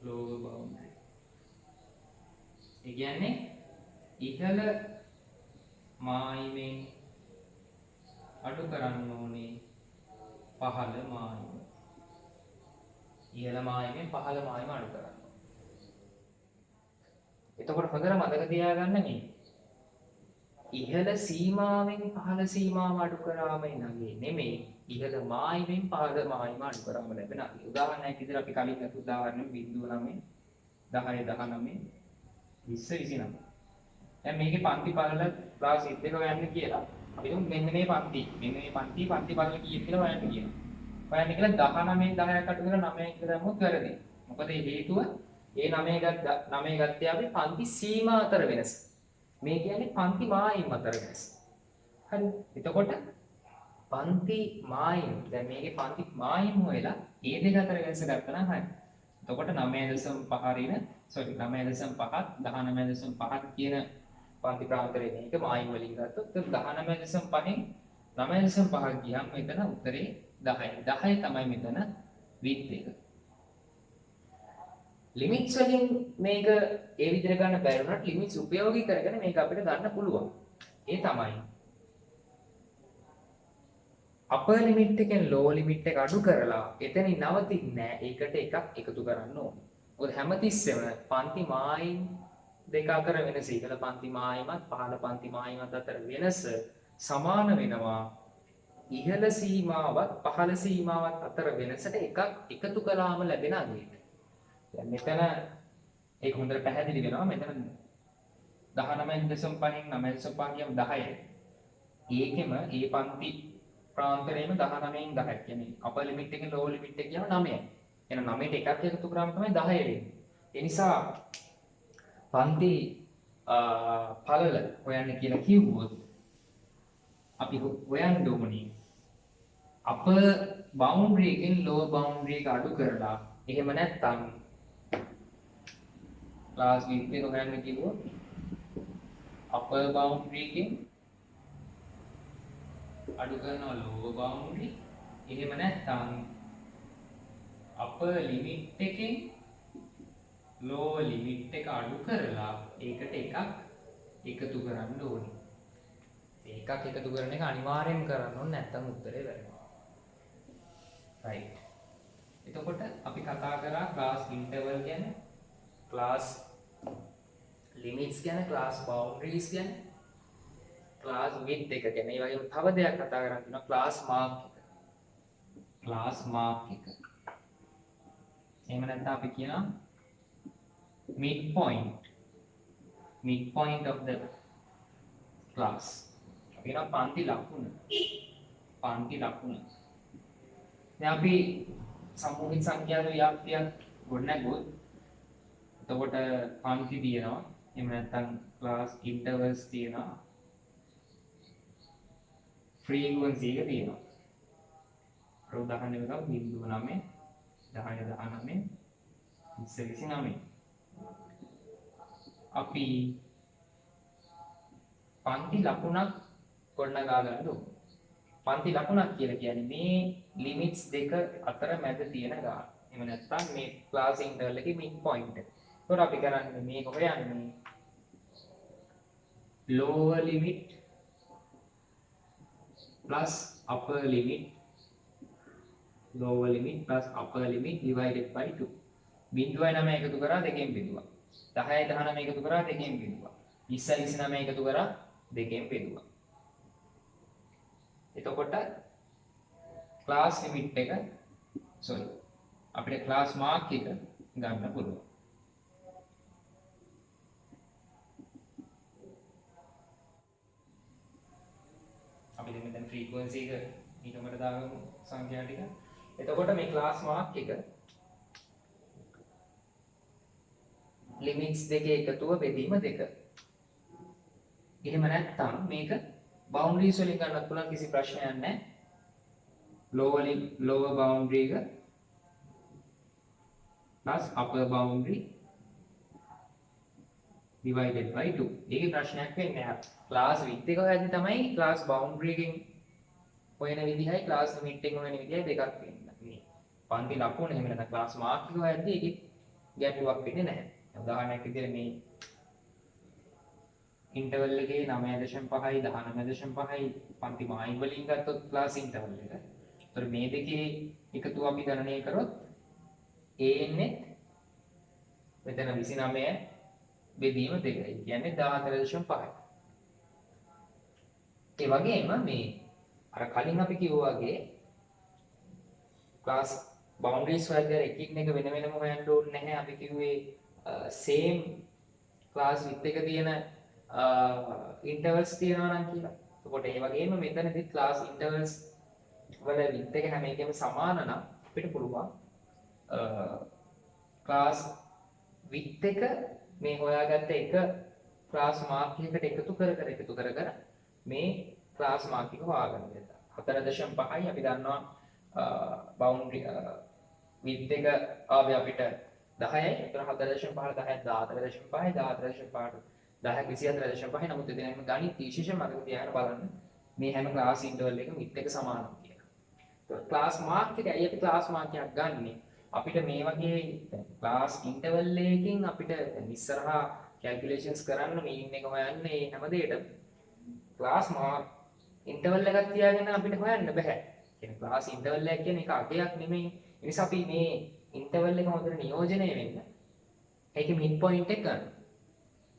lower boundary ඒ කියන්නේ ඉහළ මායිමෙන් අඩු කරන්න ඕනේ පහළ මායිම. ඉහළ මායිමෙන් පහළ මායිම අඩු කරන්න. එතකොට හොඳට මතක තියාගන්න මේ ඉහළ සීමාවෙන් පහළ සීමාව අඩු කරාම එනගේ නෙමෙයි ඉහළ මායිමෙන් පහළ මායිම අඩු කරාම ලැබෙන අගේ. උදාහරණයක් විදිහට අපි කලින් ගත්ත උදාහරණය 0.9 10 19 20 29. දැන් මේකේ පන්ති පළල ක්ලාස් 1 එක හොයන්න කියලා. අපි දුම් මෙන්න මේ පන්ති පළල කීයද කියලා හොයන්න කියනවා. හොයන්න කියලා 19න් 10ක් අඩු කරලා 9න් කියලා දැම්මොත් වැරදි. මොකද ඒ හේතුව ඒ 9 ගත්තේ අපි පන්ති සීමා අතර වෙනස. මේ කියන්නේ පන්ති මායිම් අතර වෙනස. හරි. එතකොට පන්ති මායිම් දැන් මේකේ පන්ති මායිම් හොයලා ඒ දෙක අතර වෙනස ගත්තා නම් හරි. එතකොට 9.5 රින 9.5ත් 19.5ත් කියන පන්ති ප්‍රාන්තරයේ මේක මායිම් වලින් ගත්තොත් 19.5න් 9.5 ගියම මෙතන උත්තරේ 10යි. 10 තමයි මෙතන width එක. ලිමිට්ස් වලින් මේක ඒ විදිහට ගන්න බැරි වුණාට ලිමිට්ස් උපයෝගී කරගෙන මේක අපිට ගන්න පුළුවන්. ඒ තමයි අපර් ලිමිට් එකෙන් ලෝවර් ලිමිට් එක අඩු කරලා එතනින් නවතින්නේ නැහැ. ඒකට එකක් එකතු කරන්න ඕනේ. මොකද හැමතිස්සෙම පන්ති මායිම් දෙක අතර වෙනස ඉහළ පන්ති මායිමත් පහළ පන්ති මායිමත් අතර වෙනස සමාන වෙනවා ඉහළ සීමාවත් පහළ සීමාවත් අතර වෙනසට එකක් එකතු කළාම ලැබෙන අගයට. දැන් මෙතන ඒක හොඳට පැහැදිලි වෙනවා. මෙතන 19.5න් 9.5 කියම 10යි. ඒකෙම ඒ පන්ති ප්‍රාන්තරයේම 19න් 10ක්. කියන්නේ අපර් ලිමිට් එකෙන් ලෝවර් ලිමිට් එක කියම 9යි. එහෙනම් 9ට එකක් එකතු කරාම තමයි 10 වෙන්නේ. ඒ නිසා පන්ති පළල හොයන්න කියලා කිව්වොත් අපි හොයන්න ඕනේ අපර් බවුන්ඩරි එකෙන් ලෝවර් බවුන්ඩරි එක අඩු කරලා එහෙම නැත්නම් ක්ලාස් width එක හොයන්න කිව්වොත් අපර් බවුන්ඩරි එකෙන් අඩු කරනවා ලෝවර් බවුන්ඩරි. එහෙම නැත්නම් අපර් ලිමිට් එකෙන් ලෝවර් ලිමිට් එක අඩු කරලා ඒකට එකක් එකතු කරන්න ඕනේ. එකක් එකතු කරන එක අනිවාර්යෙන් කරන්න ඕනේ නැත්නම් උත්තරේ වැරදිනවා. right. එතකොට අපි කතා කරා ක්ලාස් ඉන්ටර්වල් ගැන, ක්ලාස් ලිමිට්ස් ගැන, ක්ලාස් බවුන්ඩරිස් ගැන, ක්ලාස් විඩ්ත් එක ගැන. ඒ වගේම තව දෙයක් කතා කරන් තියෙනවා ක්ලාස් මාක් එක. ක්ලාස් මාක් එක. එහෙම නැත්නම් අපි කියනවා midpoint of the class. අපි කියනවා පන්ති ලකුණ. දැන් අපි සමූහික සංඛ්‍යාත ව්‍යාප්තියක් ගොඩනගුවොත් එතකොට පන්ති තියෙනවා. එහෙම නැත්නම් ක්ලාස් ඉන්ටර්වල්ස් තියෙනවා. ෆ්‍රීකවන්සි එක තියෙනවා. උදාහරණයක් ගමු 0.9 10.19 29. අපි පන්ති ලකුණක් ගොඩනගා ගන්න ඕනේ. පන්ති ලකුණක් කියලා කියන්නේ මේ ලිමිට්ස් දෙක අතර මැද තියෙන ගාන. එහෙම නැත්නම් මේ ක්ලාස් ඉන්ටර්වල් එකේ මිඩ් පොයින්ට් එක. ඒකට අපි කරන්නේ මේක හොයන්නේ lower limit plus upper limit, lower limit plus upper limit divided by 2. 0.9 එකතු කරා දෙකෙන් බෙදුවා. 10 19 එකතු කරා දෙකෙන් බෙදුවා. 20 29 එකතු කරා දෙකෙන් බෙදුවා. එතකොට ක්ලාස් ලිමිට් එක අපිට ක්ලාස් මාක් එක ගන්න පුළුවන්. අපි මෙතන ෆ්‍රීකවන්සි එක ඊටමට දාගමු සංඛ්‍යා ටික. එතකොට මේ ක්ලාස් මාක් එක ලිමිට්ස් දෙකේ එකතුව බෙදීම 2. එහෙම නැත්නම් මේක බවුන්ඩරිස් වලින් ගන්නත් පුළුවන්, කිසි ප්‍රශ්නයක් නැහැ. lower boundary එක plus upper boundary divided by 2. ඒකේ ප්‍රශ්නයක් වෙන්නේ නැහැ. ක්ලාස් width එක හොයද්දි තමයි ක්ලාස් boundary එකෙන් හොයන විදිහයි ක්ලාස් limit එකෙන් හොයන විදිහයි දෙකක් වෙන්නේ. මේ පන්ති ලකුණ එහෙම නැත්නම් ක්ලාස් මාර්ක් එක හොයද්දි ඒකේ ගැටලුවක් වෙන්නේ නැහැ. උදාහරණයක් විදිහට මේ ඉන්ටර්වල් එකේ 9.5යි 19.5යි පන්ති මායිම් වලින් ගත්තොත් ක්ලාස් ඉන්ටර්වල් එක. ඒතර මේ දෙකේ එකතුව අපි ගණනය කරොත් an මෙතන 29 බෙදීම 2යි. කියන්නේ 14.5යි. ඒ වගේම මේ අර කලින් අපි කිව්වා වගේ ක්ලාස් බවුන්ඩරිස් වගේ එකින් එක වෙන වෙනම හොයන්න ඕනේ නැහැ. අපි කිව්වේ same ක්ලාස් width එක තියෙන ඉන්ටර්වල්ස් තියෙනවා නම් කියලා. එතකොට ඒ වගේම මෙතනදි ක්ලාස් ඉන්ටර්වල්ස් වල width එක හැම එකෙම සමාන නම් අපිට පුළුවන් ක්ලාස් width එක මේ හොයාගත්ත එක ක්ලාස් මාර්ක් එකකට එකතු කර මේ ක්ලාස් මාර්ක් එක හොයාගන්න දෙන්න. 4.5යි අපි දන්නවා බවුන්ඩරි width එක ආවේ අපිට 10යි. ඒතර 4.5 10යි 14.5යි 14.5 10ක් 24.5යි. නමුත් එතනම ගණිත විශේෂ මතක තියාගෙන බලන්න මේ හැම ක්ලාස් ඉන්ටර්වල් එකම width එක සමානයි කියලා. ඒතර ක්ලාස් මාර්ක් එක ඇයි අපි ක්ලාස් මාර්ක් එකක් ගන්නෙ? අපිට මේ වගේ ක්ලාස් ඉන්ටර්වල් එකකින් අපිට ඉස්සරහා කැල්කියුලේෂන්ස් කරන්න මීන් එක හොයන්න මේ හැම දෙයකටම ක්ලාස් මාර්ක් ඉන්ටර්වල් එකක් තියාගෙන අපිට හොයන්න බෑ. කියන්නේ ක්ලාස් ඉන්ටර්වල් එක කියන්නේ එක අගයක් නෙමෙයි. ඒ නිසා අපි මේ ඉන්ටර්වල් එක හොඳට නියෝජනය වෙන්න ඒකේ මිඩ් පොයින්ට් එක ගන්න.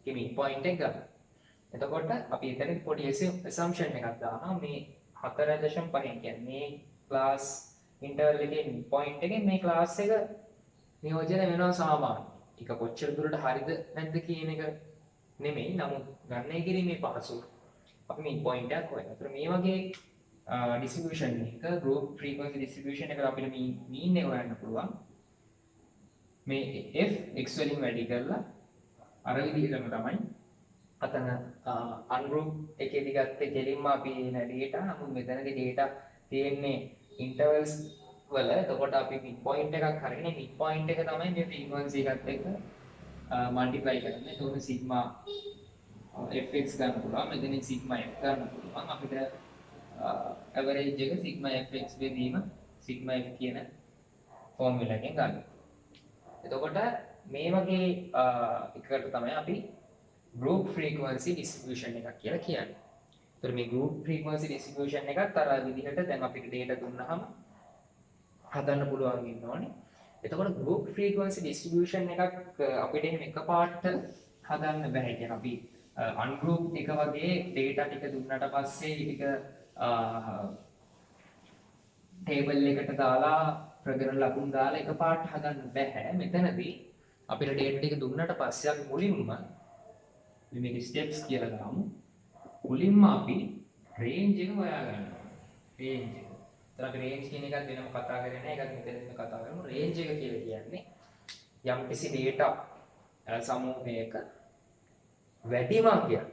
ඒකේ මිඩ් පොයින්ට් එක ගන්න. එතකොට අපි එතන පොඩි assumption එකක් දානවා මේ 4.5 කියන්නේ මේ ක්ලාස් ඉන්ටර්වල් එකේ මිඩ් පොයින්ට් එකෙන් මේ ක්ලාස් එක නියෝජනය වෙනවා සාමාන්‍ය. ඒක කොච්චර දුරට හරිද නැද්ද කියන එක නෙමෙයි. නමුත් ගණනය කිරීමේ පහසු අපි මිඩ් පොයින්ට් එකක් හොයනවා. ඒතර මේ වගේ distribution එක group frequency distribution එකට අපිට mean එක හොයන්න පුළුවන්. මේ f x වලින් වැඩි කරලා අර විදිහටම තමයි අතන ungroup එකේදී ගත්තේ කෙලින්ම අපි එන data. නමුත් මෙතනදී data තියෙන්නේ intervals වල. එතකොට අපි mid point එකක් අරගෙන mid point එක තමයි මේ frequency එකත් එක්ක multiply කරන්නේ. එතකොට sigma fx ගන්න පුළුවන්. මෙතනින් sigma f ගන්න පුළුවන්. අපිට average එක sigma fx බෙදීම sigma f කියන formula එකෙන් ගන්න. එතකොට මේ වගේ එකකට තමයි අපි group frequency distribution එකක් කියලා කියන්නේ. ඒතර මේ group frequency distribution එකත් අර විදිහට දැන් අපිට data දුන්නාම හදන්න පුළුවන් ඉන්න ඕනේ. එතකොට group frequency distribution එකක් අපිට එහෙම එකපාරට හදන්න බෑ. කියන්නේ අපි ungroup එක වගේ data ටික දුන්නාට පස්සේ ටික table එකට දාලා ප්‍රගණන ලකුණු දාලා එකපාරට හදන්න බෑ. මෙතනදී අපිට data ටික දුන්නාට පස්සේ අපි මුලින්ම මේක steps කියලා දාමු. මුලින්ම අපි range එක හොයා ගන්නවා. range එක. ඒතර අපි range කියන එකත් වෙනම කතා කරන්නේ නැහැ. ඒකත් මෙතනදී කතා කරමු. range එක කියලා කියන්නේ යම්කිසි data සමූහයක වැඩිම අංකයක්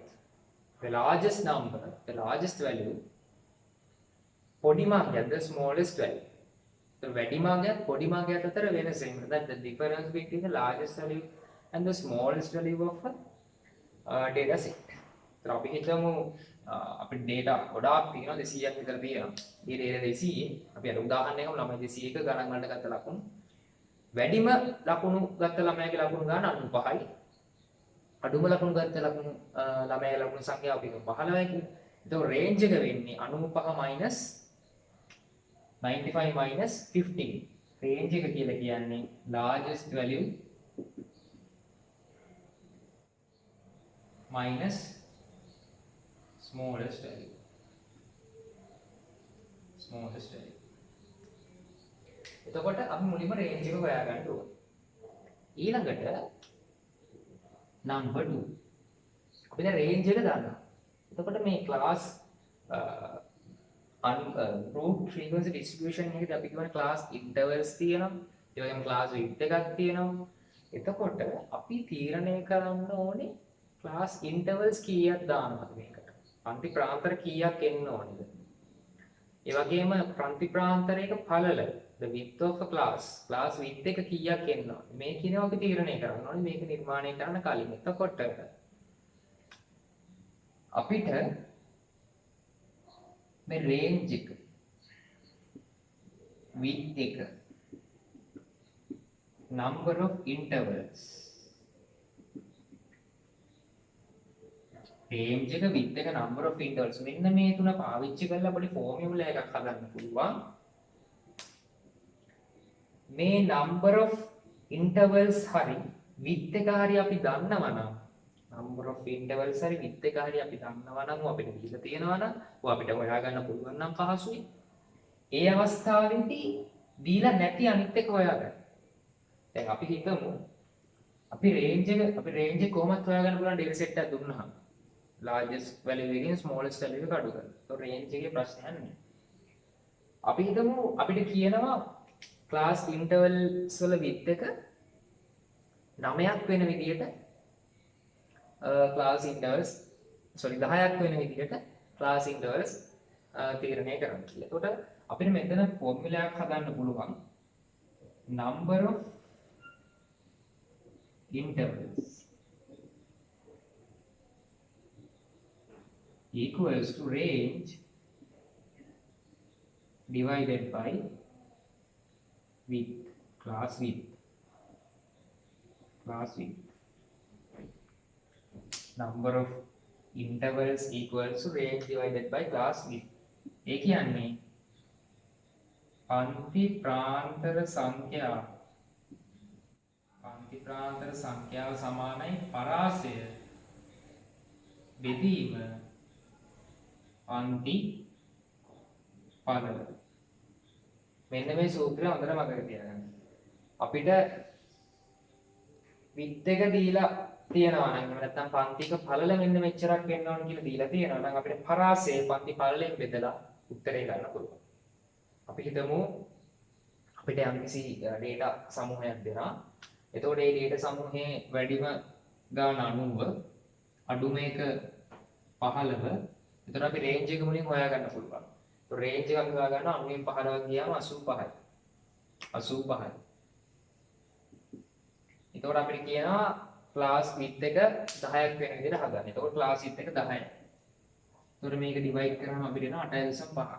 the largest number, the largest value පොඩිම අංකයක් the smallest value. the වැඩිම අංකයක් පොඩිම අංකයක් අතර වෙනස. that the difference between the largest value and the smallest value of a data set. ඒතර අපි හිතමු අපේ data ගොඩාක් තියෙනවා 200ක් විතර තියෙනවා. මේ data 200 අපි අර උදාහරණයකම ළමයි 201 ගණන් වලට ගත්ත ලකුණු වැඩිම ලකුණු ගත්ත ළමයාගේ ලකුණු ගන්න 95යි. අඩුම ලකුණු ගත්ත ලකුණු ළමයාගේ ලකුණු සංඛ්‍යාව අපි 15යි කියලා. ඒතකොට range එක වෙන්නේ 95 95 15. range එක කියලා කියන්නේ largest value minus smallest value. smallest value. එතකොට අපි මුලින්ම range එක හොයා ගන්න ඕනේ. ඊළඟට number 2. අපි දැන් range එක දන්නවා. එතකොට මේ class group frequency distribution එකේදී අපි කියන class intervals තියෙනවා. ඒ වගේම class width එකක් තියෙනවා. එතකොට අපි තීරණය කරන්න ඕනේ class intervals කීයක් දානවද මේකට? පන්ති ප්‍රාන්තර කීයක් එන්න ඕනේද? ඒ වගේම පන්ති ප්‍රාන්තරයක පළල the width of a class width එක කීයක් එන්න ඕනේ? මේ කියනවා අපි තීරණය කරන්න ඕනේ මේක නිර්මාණය කරන්න කලින්. එතකොට අපිට මේ රේන්ජ් එක width එක number of intervals range එක width එක number of intervals මෙන්න මේ තුන පාවිච්චි කරලා අපිට ෆෝමියුලා එකක් හදන්න පුළුවන් මේ number of intervals හරි width එක හරි අපි දන්නවා නම් number of intervals හරි width එක හරි අපි දන්නවා නම් අපිට දීලා තියෙනවා නම් ඔය අපිට හොයාගන්න පුළුවන් නම් පහසුයි ඒ අවස්ථාවේදී දීලා නැති අනිත් එක හොයාගන්න දැන් අපි හිතමු අපි රේන්ජ් එක කොහොමද හොයාගන්න පුළුවන් ඩේටා සෙට් එකක් දුන්නාම largest value එකෙන් smallest value එක අඩු කරලා. તો රේන්ජ් එකේ ප්‍රශ්නයක් නැහැ. අපි හිතමු අපිට කියනවා class intervals වල width එක 9ක් වෙන විදිහට class intervals 10ක් වෙන විදිහට class intervals තීරණය කරන්න කියලා. එතකොට අපිට මෙතන ෆෝමියුලා එකක් හදන්න පුළුවන් number of intervals equals to range divided by width, class width. Number of intervals equals to range divided by class width. ඒ කියන්නේ පන්ති ප්‍රාන්තර සංඛ්‍යාව සමානයි පරාසය බෙදීම පන්ති පළල. මෙන්න මේ සූත්‍රය හොඳට මතක තියාගන්න. අපිට width එක දීලා තියෙනවා නම් නැත්නම් පන්තික පළල මෙන්න මෙච්චරක් වෙන්න ඕන කියලා දීලා තියෙනවා නම් අපිට පරාසය පන්ති පළලෙන් බෙදලා උත්තරේ ගන්න පුළුවන්. අපි හිතමු අපිට යම්කිසි data සමූහයක් දෙනවා. එතකොට මේ data සමූහයේ වැඩිම ගාන 90 අඩුම එක 15. එතකොට අපි range එක මුලින් හොයාගන්න පුළුවන්. તો range එක අපි හොයාගන්න 90න් 15 ගියාම 85යි. 85යි. එතකොට අපිට කියනවා class width එක 10ක් වෙන විදිහට හදන්න. එතකොට class width එක 10යි. එතකොට මේක divide කරාම අපිට එනවා 8.5ක්.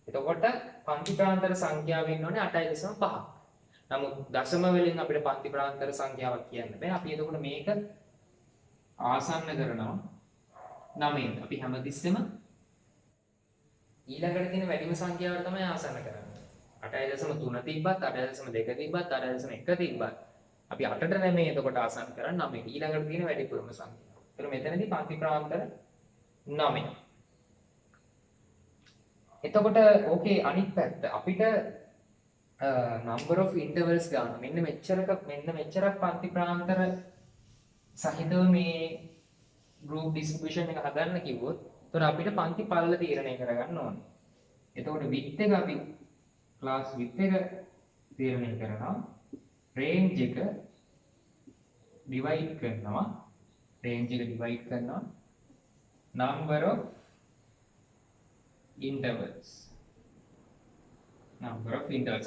එතකොට පන්ති ප්‍රාන්තර සංඛ්‍යාව වෙන්න ඕනේ 8.5ක්. නමුත් දශම වලින් අපිට පන්ති ප්‍රාන්තර සංඛ්‍යාවක් කියන්න බෑ. අපි එතකොට මේක ආසන්න කරනවා 9ෙන්. අපි හැමතිස්සෙම ඊළඟට තියෙන වැඩිම සංඛ්‍යාවට තමයි ආසන්න කරන්නේ. 8.3 තිබ්බත් 8.2 තිබ්බත් 8.1 තිබ්බත් අපි 8ට නෙමෙයි එතකොට ආසන්න කරන්නේ 9ට. ඊළඟට තියෙන වැඩිපුරම සංඛ්‍යාව. ඒතර මෙතනදී පන්ති ප්‍රාන්තර 9. එතකොට ඕකේ අනිත් පැත්ත අපිට number of intervals ගන්න මෙන්න මෙච්චරක් පන්ති ප්‍රාන්තර සහිතව මේ group distribution එක හදන්න කිව්වොත් එතකොට අපිට පන්ති පළල තීරණය කරගන්න ඕනේ. එතකොට width එක අපි class width එක තීරණය කරනවා range එක divide කරනවා number of intervals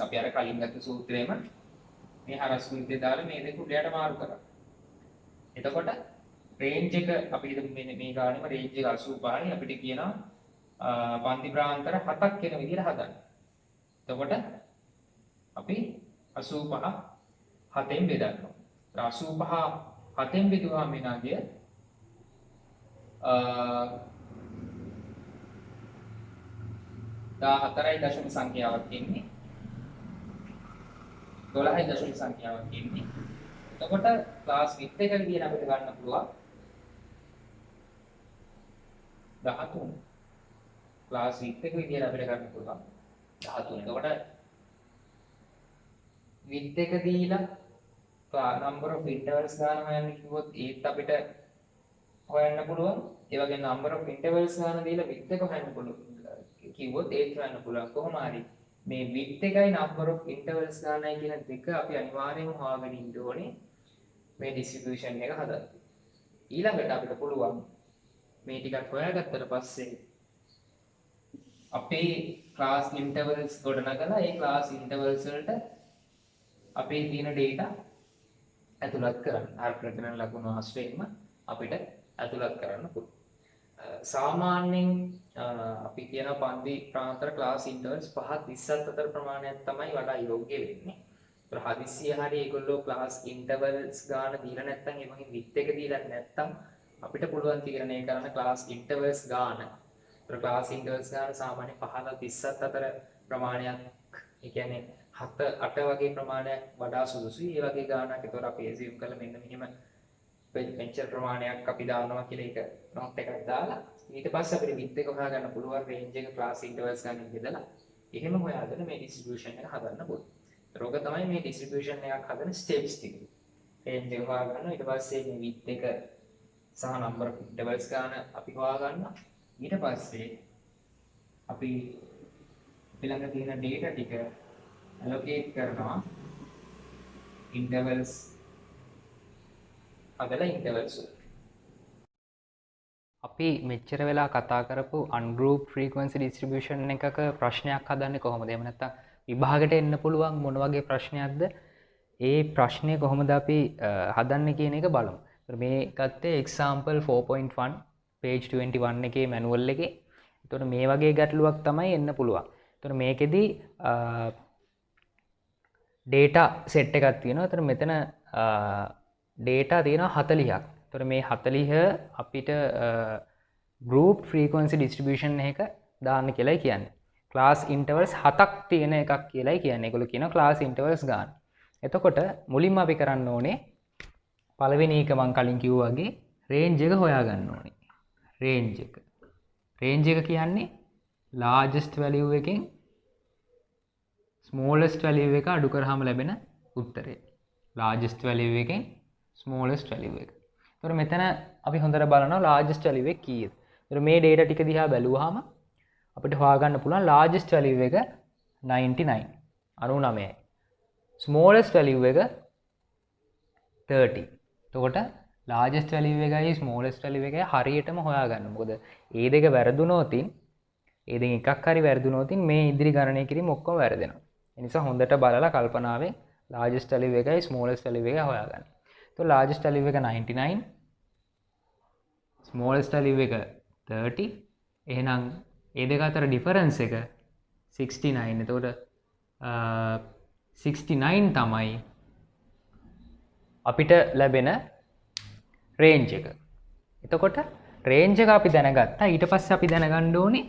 අපි අර කලින් ගත්ත සූත්‍රයේම මේ හරස් කුලිතේ දාලා මේ දෙක උඩයට මාරු කරා. එතකොට range එක අපි හිතමු මේ ගානෙම range එක 85යි අපිට කියනවා පන්ති ප්‍රාන්තර 7ක් වෙන විදිහට හදන්න. එතකොට අපි 85 7ෙන් බෙදන්න. 85 7ෙන් බෙදුවාම වෙනාගේ 14යි දශම සංඛ්‍යාවක් ඉන්නේ 12යි දශම සංඛ්‍යාවක් ඉන්නේ. එතකොට ක්ලාස් width එක විදිහට අපිට ගන්න පුළුවන් 13. ක්ලාස් width එක විදිහට අපිට ගන්න පුළුවන් 13. එතකොට width එක දීලා number of intervals ගන්න හොයන්න කිව්වොත් ඒත් අපිට හොයන්න පුළුවන්. ඒ වගේ number of intervals ගන්න දීලා width එක හොයන්න පුළුවන්. කිව්වොත් ඒත් හොයන්න පුළුවන්. කොහොම හරි මේ width එකයි number of intervals ගන්නයි කියන දෙක අපි අනිවාර්යෙන්ම හොයාගෙන ඉන්න ඕනේ මේ distribution එක හදන්න. ඊළඟට අපිට පුළුවන් මේ ටිකක් හොයාගත්තට පස්සේ අපේ class intervals ගොඩනගලා ඒ class intervals වලට අපේ තියෙන data ඇතුළත් කරන්න. අර ප්‍රකරණ ලකුණු ආශ්‍රයෙන්ම අපිට ඇතුළත් කරන්න පුළුවන්. සාමාන්‍යයෙන් අපි කියන පන්ති ප්‍රාන්තර ක්ලාස් ඉන්ටර්වල්ස් 5 30ත් අතර ප්‍රමාණයක් තමයි වඩා යෝග්‍ය වෙන්නේ. ඒතර හදිස්සිය හරි ඒගොල්ලෝ ක්ලාස් ඉන්ටර්වල්ස් ගාන දීලා නැත්නම් ඒ වගේ විත් එක දීලා නැත්නම් අපිට පුළුවන් තීරණය කරන්න ක්ලාස් ඉන්ටර්වල්ස් ගාන. ඒතර ක්ලාස් ඉන්ටර්වල්ස් ගාන සාමාන්‍ය 15 30ත් අතර ප්‍රමාණයක්, ඒ කියන්නේ 7 8 වගේ ප්‍රමාණයක් වඩා සුදුසුයි. ඒ වගේ ගානක් ඒතර අපි assume කළ මෙන්න මෙහෙම මෙච්චර ප්‍රමාණයක් අපි දානවා කියලා එක නෝට් එකක් දාලා ඊට පස්සේ අපිට විත් එක හොයාගන්න පුළුවන් රේන්ජ් එක ක්ලාස් ඉන්ටර්වල්ස් ගන්න බෙදලා එහෙම හොයාගෙන මේ ඩිස්ට්‍රිබියුෂන් එක හදන්න පුළුවන්. ඒක තමයි මේ ඩිස්ට්‍රිබියුෂන් එකක් හදන ස්ටෙප්ස් ටික. රේන්ජ් එක හොයාගන්න ඊට පස්සේ මේ විත් එක සහ නම්බර් ඔෆ් ඉන්ටර්වල්ස් ගන්න අපි හොයාගන්න. ඊට පස්සේ අපි ළඟ තියෙන data ටික allocate කරනවා ඉන්ටර්වල්ස් අදලා ඉන්ටර්වල්ස්. අපි මෙච්චර වෙලා කතා කරපු අන්ගෲප් ෆ්‍රීකවන්සි ඩිස්ට්‍රිබියුෂන් එකක ප්‍රශ්නයක් හදන්නේ කොහොමද? එහෙම නැත්නම් විභාගයට එන්න පුළුවන් මොන වගේ ප්‍රශ්නයක්ද? ඒ ප්‍රශ්නේ කොහොමද අපි හදන්නේ කියන එක බලමු. මේ ගත්තේ example 4.1 page 21 එකේ manual එකේ. එතකොට මේ වගේ ගැටලුවක් තමයි එන්න පුළුවන්. එතකොට මේකෙදි data set එකක් තියෙනවා. එතකොට මෙතන data තියෙනවා 40ක්. එතකොට මේ 40 අපිට group frequency distribution එක දාන්න කියලායි කියන්නේ. class intervals 7ක් තියෙන එකක් කියලායි කියන්නේ. ඒගොල්ලෝ කියනවා class intervals ගන්න. එතකොට මුලින්ම අපි කරන්න ඕනේ පළවෙනි එක මම කලින් කිව්වා වගේ range එක හොයාගන්න ඕනේ. range එක. range එක කියන්නේ largest value එකෙන් smallest value එක අඩු කරාම ලැබෙන උත්තරය. largest value එකෙන් smallest value එක. එතකොට මෙතන අපි හොඳට බලනවා largest value එක කීයද. එතකොට මේ data ටික දිහා බැලුවාම අපිට හොයාගන්න පුළුවන් largest value එක 99 99යි. smallest value එක 30. එතකොට largest value එකයි smallest value එකයි හරියටම හොයාගන්න. මොකද මේ දෙක වැරදුනොතින් ඒ දෙකෙන් එකක් හරි වැරදුනොතින් මේ ඉදිරි ගණනය කිරීම ඔක්කොම වැරදෙනවා. ඒ නිසා හොඳට බලලා කල්පනාවෙන් largest value එකයි smallest value එකයි හොයාගන්න. तो largest value එක 99, smallest value එක 30. එහෙනම් ඒ දෙක අතර difference එක 69. එතකොට 69 තමයි අපිට ලැබෙන range එක. එතකොට range එක අපි දැනගත්තා. ඊට පස්සේ අපි දැනගන්න ඕනේ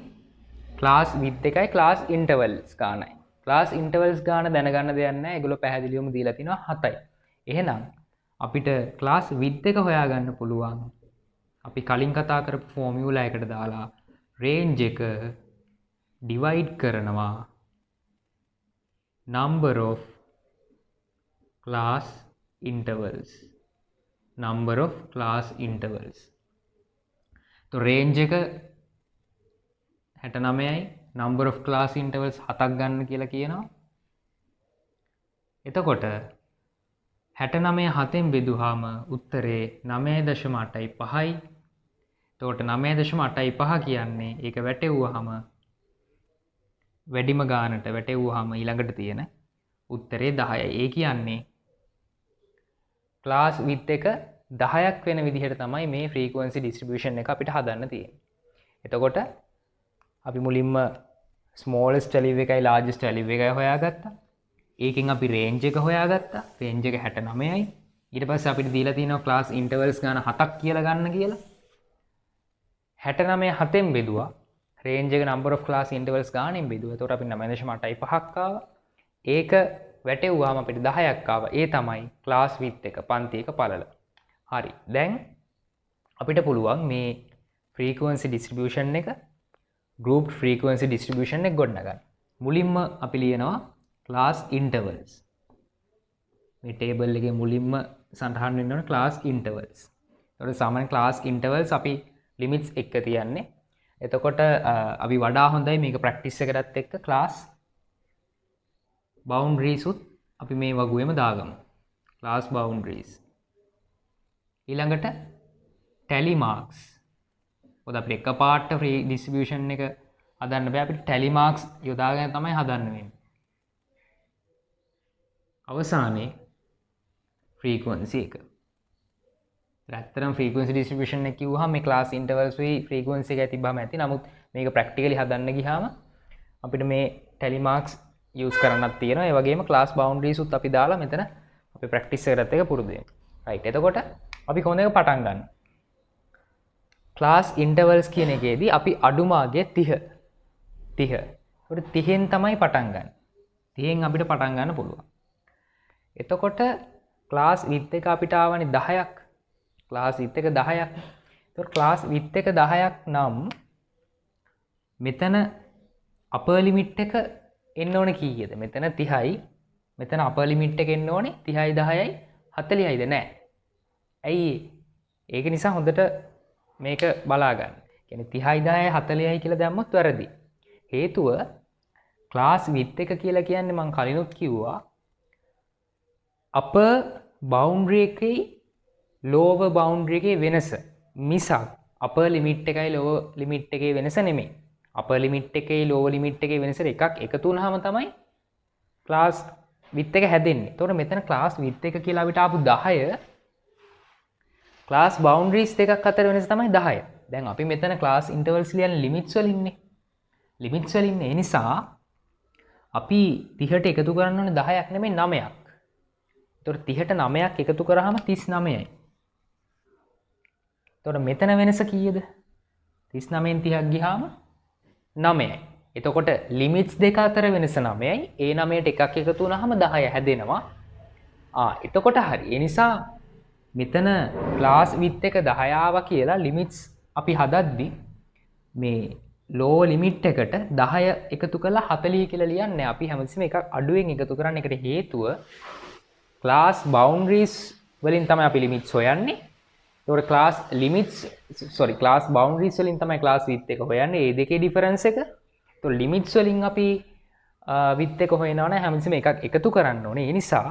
class width එකයි class intervals ගානයි. class intervals ගාන දැනගන්න දෙයක් නැහැ. ඒගොල්ලෝ පැහැදිලිවම දීලා තිනවා 7යි. එහෙනම් අපිට class width එක හොයාගන්න පුළුවන්. අපි කලින් කතා කරපු ෆෝමියුලා එකට දාලා range එක divide කරනවා number of class intervals. number of class intervals. तो range එක 69යි number of class intervals 7ක් ගන්න කියලා කියනවා. එතකොට 69 7න් බෙදුවාම උත්තරේ 9.85යි. එතකොට 9.85 කියන්නේ ඒක වැටෙව්වහම වැඩිම ගානට වැටෙව්වහම ඊළඟට තියෙන උත්තරේ 10යි. ඒ කියන්නේ class width එක 10ක් වෙන විදිහට තමයි මේ frequency distribution එක අපිට හදන්න තියෙන්නේ. එතකොට අපි මුලින්ම smallest value එකයි largest value එකයි හොයාගත්තා. ඒකෙන් අපි range එක හොයාගත්තා. range එක 69යි. ඊට පස්සේ අපිට දීලා තියෙනවා class intervals ගාන 7ක් කියලා ගන්න කියලා. 69 7න් බෙදුවා. range එක number of class intervals ගානෙන් බෙදුවා. එතකොට අපිට 9.85ක් ආවා. ඒක වැටෙව්වහම අපිට 10ක් ආවා. ඒ තමයි class width එක, පන්ති එක පළල. හරි. දැන් අපිට පුළුවන් මේ frequency distribution එක group frequency distribution එක ගොඩනගන්න. මුලින්ම අපි ලියනවා class intervals. මේ table එකේ මුලින්ම සඳහන් වෙන්න ඕන class intervals. ඒකට සාමාන්‍ය class intervals අපි limits එක තියන්නේ. එතකොට අපි වඩා හොඳයි මේක practice එකකටත් එක්ක class boundaries උත් අපි මේ වගුවේම දාගමු. class boundaries. ඊළඟට tally marks. මොකද අපිට එකපාරට free distribution එක හදන්න බෑ. අපිට tally marks යොදාගෙන තමයි හදන්න වෙන්නේ. අවසානයේ frequency එක. ඇත්තටම ෆ්‍රීකවෙන්සි ඩිස්ට්‍රිබියුෂන් එක කිව්වහම මේ ක්ලාස් ඉන්ටර්වල්ස් වෙයි ෆ්‍රීකවෙන්සි එක තිබ්බම ඇති. නමුත් මේක ප්‍රැක්ටිකලි හදන්න ගියාම අපිට මේ ටැලි මාක්ස් යූස් කරන්නත් තියෙනවා. ඒ වගේම ක්ලාස් බවුන්ඩරිස් උත් අපි දාලා මෙතන අපි ප්‍රැක්ටිස් එකකට එක පුරුදු වෙනවා. රයිට්. එතකොට අපි කොහොමද ඒක පටන් ගන්න? ක්ලාස් ඉන්ටර්වල්ස් කියන එකේදී අපි අඩු මාර්ගය 30. ඒකට 30න් තමයි පටන් ගන්න. 30න් අපිට පටන් ගන්න පුළුවන්. එතකොට ක්ලාස් විත් එක අපිට ආවනේ 10ක්. ක්ලාස් විත් එක 10ක්. ඒතකොට ක්ලාස් විත් එක 10ක් නම් මෙතන අපර් ලිමිට් එක එන්න ඕනේ කීයද? මෙතන 30යි. මෙතන අපර් ලිමිට් එක එන්න ඕනේ 30යි 10යි 40යිද නැහැ. ඇයි ඒක නිසා හොඳට මේක බලා ගන්න. කියන්නේ 30යි 10යි 40යි කියලා දැම්මොත් වැරදි. හේතුව ක්ලාස් විත් එක කියලා කියන්නේ මම කලිනුත් කිව්වා අපර් බවුන්ඩරි එකේ ලෝවර් බවුන්ඩරි එකේ වෙනස මිසක් අපර් ලිමිට් එකයි ලෝවර් ලිමිට් එකේ වෙනස නෙමෙයි. අපර් ලිමිට් එකේ ලෝවර් ලිමිට් එකේ වෙනස එකක් එකතු වුනහම තමයි ක්ලාස් විත් එක හැදෙන්නේ. එතකොට මෙතන ක්ලාස් විත් එක කියලා අපිට ආපු 10 ක්ලාස් බවුන්ඩරිස් දෙකක් අතර වෙනස තමයි 10. දැන් අපි මෙතන ක්ලාස් ඉන්ටර්වල්ස් ලියන ලිමිට්ස් වල ඉන්නේ. ලිමිට්ස් වල ඉන්නේ. ඒ නිසා අපි 30ට එකතු කරන්න ඕනේ 10ක් නෙමෙයි 9ක්. එතකොට 30ට 9ක් එකතු කරාම 39යි. එතකොට මෙතන වෙනස කීයද? 39න් 30ක් ගියාම 9යි. එතකොට ලිමිට්ස් දෙක අතර වෙනස 9යි. ඒ 9ට එකක් එකතු වුනහම 10 හැදෙනවා. එතකොට හරි. ඒ නිසා මෙතන ක්ලාස් විත් එක 10 ආවා කියලා ලිමිට්ස් අපි හදද්දි මේ ලෝ ලිමිට් එකට 10 එකතු කරලා 40 කියලා ලියන්නේ. අපි හැමතිස්සෙම එකක් අඩුවෙන් එකතු කරන්න. ඒකට හේතුව ක්ලාස් බවුන්ඩරිස් වලින් තමයි අපි ලිමිට්ස් හොයන්නේ. ඒතකොට ක්ලාස් බවුන්ඩරිස් වලින් තමයි ක්ලාස් විත් එක හොයන්නේ. මේ දෙකේ ඩිෆරන්ස් එක. ඒතකොට ලිමිට්ස් වලින් අපි විත් එක හොයනවා නම් හැමතිස්සෙම එකක් එකතු කරන්න ඕනේ. ඒ නිසා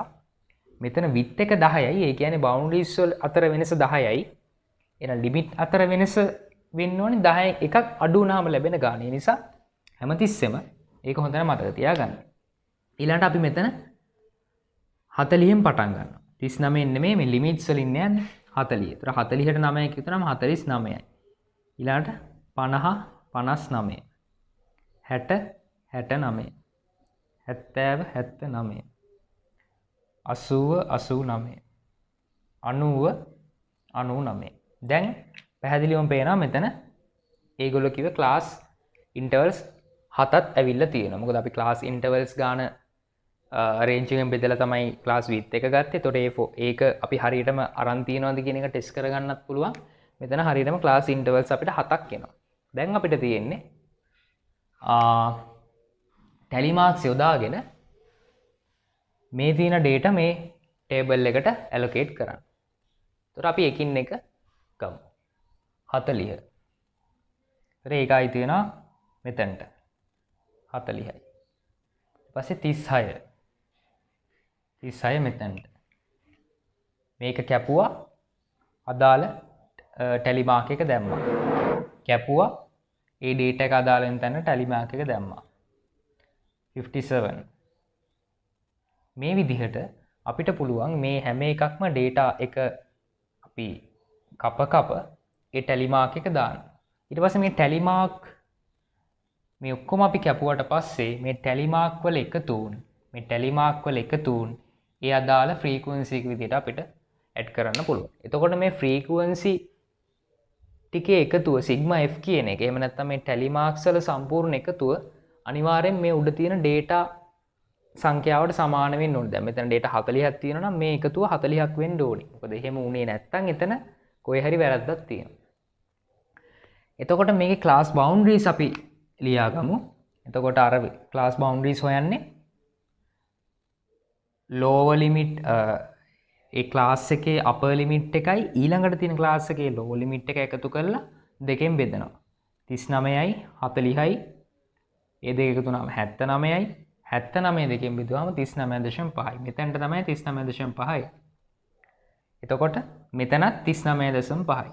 මෙතන විත් එක 10යි. ඒ කියන්නේ බවුන්ඩරිස් වල අතර වෙනස 10යි. එහෙනම් ලිමිට් අතර වෙනස වෙන්න ඕනේ 10 එකක් අඩු වුණාම ලැබෙන ගාන. ඒ නිසා හැමතිස්සෙම ඒක හොඳට මතක තියාගන්න. ඊළඟට අපි මෙතන 40න් පටන් ගන්නවා. 39න් නෙමෙයි මේ ලිමිට්ස් වලින් යන්නේ 40. ඒතර 40ට 9 එකතු කරාම 49යි. ඊළඟට 50 59. 60 69. 70 79. 80 89. 90 99. දැන් පැහැදිලිවම පේනවා මෙතන ඒගොල්ලෝ කිව්ව ක්ලාස් ඉන්ටර්වල්ස් 7ක් ඇවිල්ලා තියෙනවා. මොකද අපි ක්ලාස් ඉන්ටර්වල්ස් ගාන රේන්ජ් එකෙන් බෙදලා තමයි ක්ලාස් විත් එක ගත්තේ. ඒතකොට ඒක අපි හරියටම අරන් තියනවාද කියන එක ටෙස්ට් කරගන්නත් පුළුවන්. මෙතන හරියටම ක්ලාස් ඉන්ටර්වල්ස් අපිට 7ක් එනවා. දැන් අපිට තියෙන්නේ ටැලි මාක්ස් යොදාගෙන මේ තියෙන data මේ ටේබල් එකට allocate කරන්න. ඒතකොට අපි එකින් එක ගමු. 40. ඒතර ඒකයි තියෙනවා මෙතනට 40යි. ඊපස්සේ 36. 36 මෙතනට. මේක කැපුවා අදාළ ටැලි මාක් එක දැම්මා. කැපුවා ඒ data එක අදාළ වෙන තැන ටැලි මාක් එක දැම්මා. 57. මේ විදිහට අපිට පුළුවන් මේ හැම එකක්ම data එක අපි කප ඒ ටැලි මාක් එක දාන්න. ඊට පස්සේ මේ ටැලි මාක් මේ ඔක්කොම අපි කැපුවට පස්සේ මේ ටැලි මාක් වල එකතුන් ඒ අදාළ ෆ්‍රීකවෙන්සි එක විදිහට අපිට ඇඩ් කරන්න පුළුවන්. එතකොට මේ ෆ්‍රීකවෙන්සි ටිකේ එකතුව සිග්මා f කියන එක. එහෙම නැත්නම් මේ ටැලි මාක්ස් වල සම්පූර්ණ එකතුව අනිවාර්යෙන් මේ උඩ තියෙන data සංඛ්‍යාවට සමාන වෙන්න ඕනේ. දැන් මෙතන data 40ක් තියෙනවා නම් මේ එකතුව 40ක් වෙන්න ඕනේ. මොකද එහෙම උනේ නැත්නම් එතන කොහේ හරි වැරද්දක් තියෙනවා. එතකොට මේකේ ක්ලාස් බවුන්ඩරිස් අපි ලියාගමු. එතකොට අර ක්ලාස් බවුන්ඩරිස් හොයන්නේ lower limit ඒ ක්ලාස් එකේ upper limit එකයි ඊළඟට තියෙන ක්ලාස් එකේ lower limit එක එකතු කරලා දෙකෙන් බෙදනවා. 39යි 40යි ඒ දෙක එකතු වුණාම 79යි 79 දෙකෙන් බෙදුවාම 39.5යි. මෙතනට තමයි 39.5යි. එතකොට මෙතනත් 39.5යි.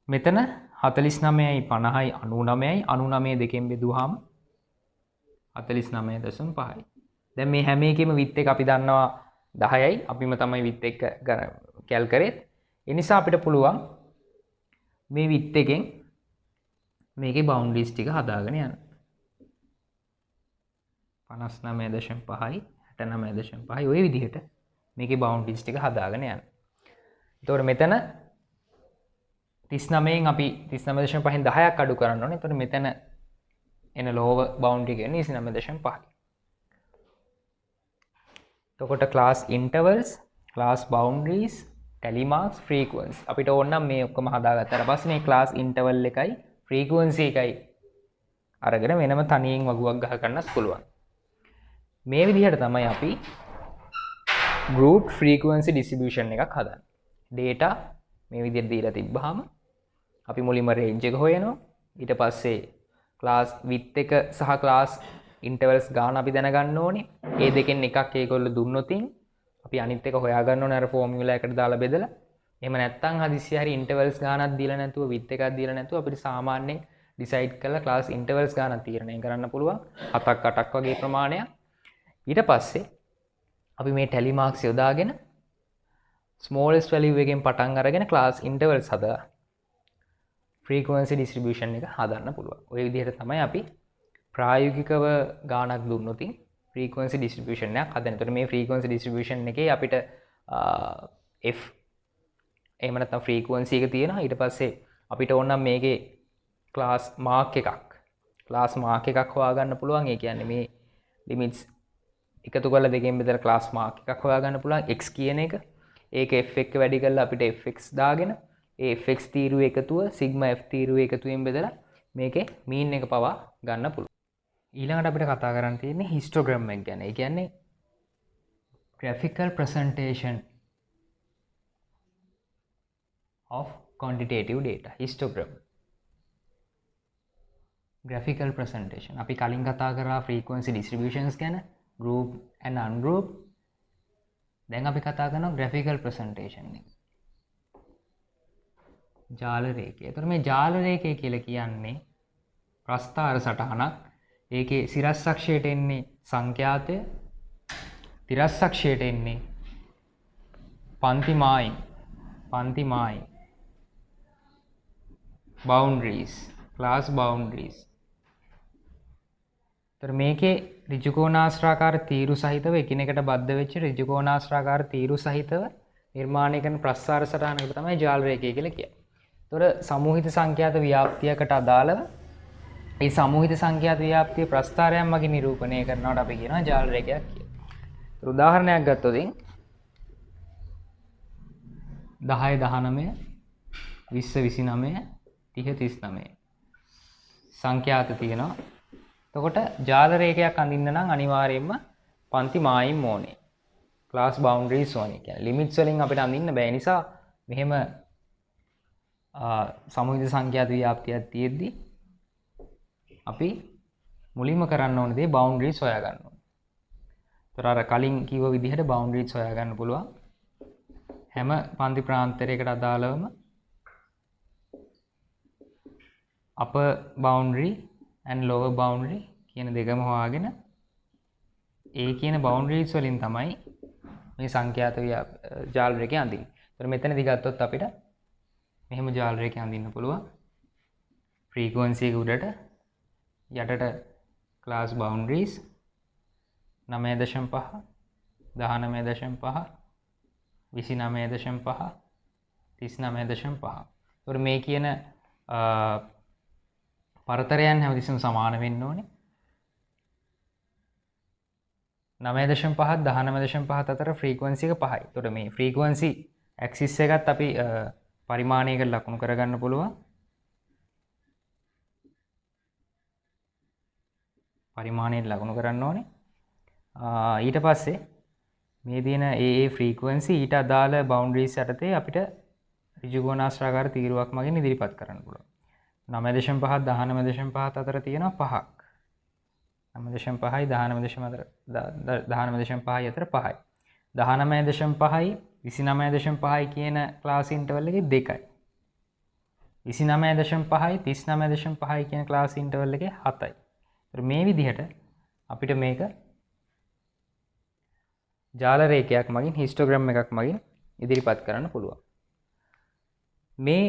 මෙතන 49යි 50යි 99යි 99 දෙකෙන් බෙදුවාම 49.5යි. දැන් මේ හැම එකෙම විත් එක අපි දන්නවා 10යි අපිම තමයි විත් එක්ක කැල් කරේත්. ඒ නිසා අපිට පුළුවන් මේ විත් එකෙන් මේකේ බවුන්ඩරිස් ටික හදාගෙන යන්න. 59.5යි 69.5යි ওই විදිහට මේකේ බවුන්ඩරිස් ටික හදාගෙන යන්න. එතකොට මෙතන 39න් අපි 39.5න් 10ක් අඩු කරන්න ඕනේ. එතකොට මෙතන එන ලෝවර් බවුන්ඩරි කියන්නේ 29.5. එතකොට class intervals, class boundaries, tally marks, frequency. අපිට ඕන නම් මේ ඔක්කොම හදාගත්තාට පස්සේ මේ ක්ලාස් ඉන්ටර්වල් එකයි ෆ්‍රීකවන්සි එකයි අරගෙන වෙනම තනියෙන් වගුවක් ගහ ගන්නත් පුළුවන්. මේ විදිහට තමයි අපි ගෲප් ෆ්‍රීකවන්සි ඩිස්ට්‍රිබියුෂන් එකක් හදන්නේ. data මේ විදිහට දීලා තිබ්බහම අපි මුලින්ම රේන්ජ් එක හොයනවා. ඊට පස්සේ ක්ලාස් width එක සහ ක්ලාස් ඉන්ටර්වල්ස් ගාන අපි දැනගන්න ඕනේ. ඒ දෙකෙන් එකක් ඒගොල්ලෝ දුන්නොතින් අපි අනිත් එක හොයාගන්න ඕනේ අර ෆෝමියුලා එකට දාලා බෙදලා. එහෙම නැත්නම් හදිස්සිය හරි ඉන්ටර්වල්ස් ගානක් දීලා නැතුව width එකක් දීලා නැතුව අපිට සාමාන්‍යයෙන් ඩිසයිඩ් කරලා ක්ලාස් ඉන්ටර්වල්ස් ගානක් තීරණය කරන්න පුළුවන්. 7ක් 8ක් වගේ ප්‍රමාණයක්. ඊට පස්සේ අපි මේ ටැලි මාක්ස් යොදාගෙන ස්මෝලෙස්ට් වැලියු එකෙන් පටන් අරගෙන ක්ලාස් ඉන්ටර්වල්ස් හදලා ෆ්‍රීකවන්සි ඩිස්ට්‍රිබියුෂන් එක හදන්න පුළුවන්. ওই විදිහට තමයි අපි ප්‍රායෝගිකව ගානක් දුන්නොත් ෆ්‍රීකවන්සි ඩිස්ට්‍රිබියුෂන් එකක් හදන්න. එතකොට මේ ෆ්‍රීකවන්සි ඩිස්ට්‍රිබියුෂන් එකේ අපිට f එහෙම නැත්නම් ෆ්‍රීකවන්සි එක තියෙනවා. ඊට පස්සේ අපිට ඕන නම් මේකේ ක්ලාස් මාක් එකක් හොයාගන්න පුළුවන්. ඒ කියන්නේ මේ ලිමිට්ස් එකතු කරලා දෙකෙන් බෙදලා ක්ලාස් මාක් එකක් හොයාගන්න පුළුවන්. x කියන එක ඒක f එක වැඩි කරලා අපිට fx දාගෙන ඒ fx තීරුව එකතුව sigma f තීරුව එකතුවෙන් බෙදලා මේකේ mean එක පවා ගන්න පුළුවන්. ඊළඟට අපිට කතා කරන්න තියෙන්නේ histogram එක ගැන. ඒ කියන්නේ graphical presentation of quantitative data. histogram graphical presentation. අපි කලින් කතා කරා frequency distributions ගැන, group and ungroup. දැන් අපි කතා කරනවා graphical presentation එක. ජාල රේඛය. එතකොට මේ ජාල රේඛය කියලා කියන්නේ ප්‍රස්ථාර සටහනක්. ඒකේ සිරස් අක්ෂයට එන්නේ සංඛ්‍යාතය, තිරස් අක්ෂයට එන්නේ පන්ති මායින්, boundaries, class boundaries. එතකොට මේකේ ඍජුකෝණාශ්‍රාකාර තීරු සහිතව එකිනෙකට බද්ධ වෙච්ච ඍජුකෝණාශ්‍රාකාර තීරු සහිතව නිර්මාණය කරන ප්‍රස්ථාර සටහනකට තමයි ජාල රේඛය කියලා කියන්නේ. එතකොට සමූහිත සංඛ්‍යාත ව්‍යාප්තියකට අදාළව මේ සමූහිත සංඛ්‍යාත ව්‍යාප්තිය ප්‍රස්ථාරයන් මගින් නිරූපණය කරනවට අපි කියනවා ජාල රේඛයක් කියලා. උදාහරණයක් ගත්තොත් 10 19 20 29 30 39 සංඛ්‍යාත තියෙනවා. එතකොට ජාල රේඛයක් අඳින්න නම් අනිවාර්යයෙන්ම පන්ති මායිම් ඕනේ. ක්ලාස් බවුන්ඩරිස් ඕනේ. කියන්නේ ලිමිට්ස් වලින් අපිට අඳින්න බෑ. නිසා මෙහෙම සමූහිත සංඛ්‍යාත ව්‍යාප්තියක් තියෙද්දි අපි මුලින්ම කරන්න ඕන දේ බවුන්ඩරිස් හොයා ගන්න ඕනේ. ඒතර අර කලින් කිව්ව විදිහට බවුන්ඩරිස් හොයා ගන්න පුළුවන්. හැම පන්ති ප්‍රාන්තරයකට අදාළවම upper boundary and lower boundary කියන දෙකම හොයාගෙන ඒ කියන boundaries වලින් තමයි මේ සංඛ්‍යාත ජාල රේඛය අඳින්නේ. ඒතර මෙතනදි ගත්තොත් අපිට මෙහෙම ජාල රේඛය අඳින්න පුළුවන්. frequency එක උඩට යටට class boundaries 9.5 19.5 29.5 39.5. ඒතර මේ කියන පරතරයන් හැමතිස්සෙම සමාන වෙන්න ඕනේ. 9.5 19.5 අතර ෆ්‍රීකවන්සි එක 5යි. එතකොට මේ ෆ්‍රීකවන්සි ඇක්සිස් එකත් අපි පරිමාණයකට ලකුණු කරගන්න පුළුවන්. පරිමාණයට ලකුණු කරන්න ඕනේ. ඊට පස්සේ මේ දින ඒ ෆ්‍රීකවන්සි ඊට අදාළ බවුන්ඩරිස් යටතේ අපිට ඍජුකෝණාශ්‍රාකාර තීරුවක් මගින් ඉදිරිපත් කරන්න පුළුවන්. 9.5 19.5 අතර තියෙනවා 5ක්. 9.5යි 19.5යි අතර 5යි. 19.5යි 29.5යි කියන ක්ලාස් ඉන්ටර්වල් එකේ 2යි. 29.5යි 39.5යි කියන ක්ලාස් ඉන්ටර්වල් එකේ 7යි. ඒතර මේ විදිහට අපිට මේක ජාල රේඛයක් මගින් හිස්ටෝග්‍රෑම් එකක් මගින් ඉදිරිපත් කරන්න පුළුවන්. මේ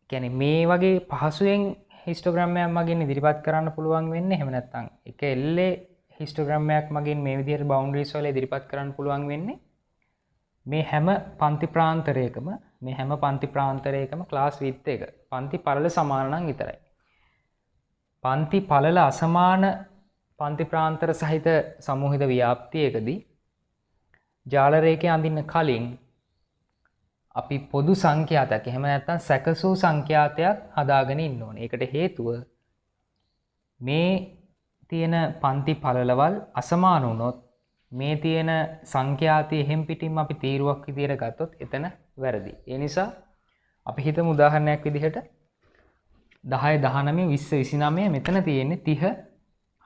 කියන්නේ මේ වගේ පහසුවෙන් හිස්ටෝග්‍රෑම් එකක් මගින් ඉදිරිපත් කරන්න පුළුවන් වෙන්නේ එහෙම නැත්නම් එක එල්ලේ හිස්ටෝග්‍රෑම් එකක් මගින් මේ විදිහට බවුන්ඩරිස් වල ඉදිරිපත් කරන්න පුළුවන් වෙන්නේ මේ හැම පන්ති ප්‍රාන්තරයකම ක්ලාස් විඩ්ත් එක පන්ති පළල සමාන නම් විතරයි. පන්ති පළල අසමාන පන්ති ප්‍රාන්තර සහිත සමූහිත ව්‍යාප්තියකදී ජාල රේඛය අඳින්න කලින් අපි පොදු සංඛ්‍යාතයක් එහෙම නැත්නම් සැකසූ සංඛ්‍යාතයක් හදාගෙන ඉන්න ඕනේ. ඒකට හේතුව මේ තියෙන පන්ති පළලවල් අසමාන වුණොත් මේ තියෙන සංඛ්‍යාතය එහෙම් පිටින්ම අපි තීරුවක් විදියට ගත්තොත් එතන වැරදි. ඒ නිසා අපි හිතමු උදාහරණයක් විදිහට 10 19 20 29 මෙතන තියෙන්නේ 30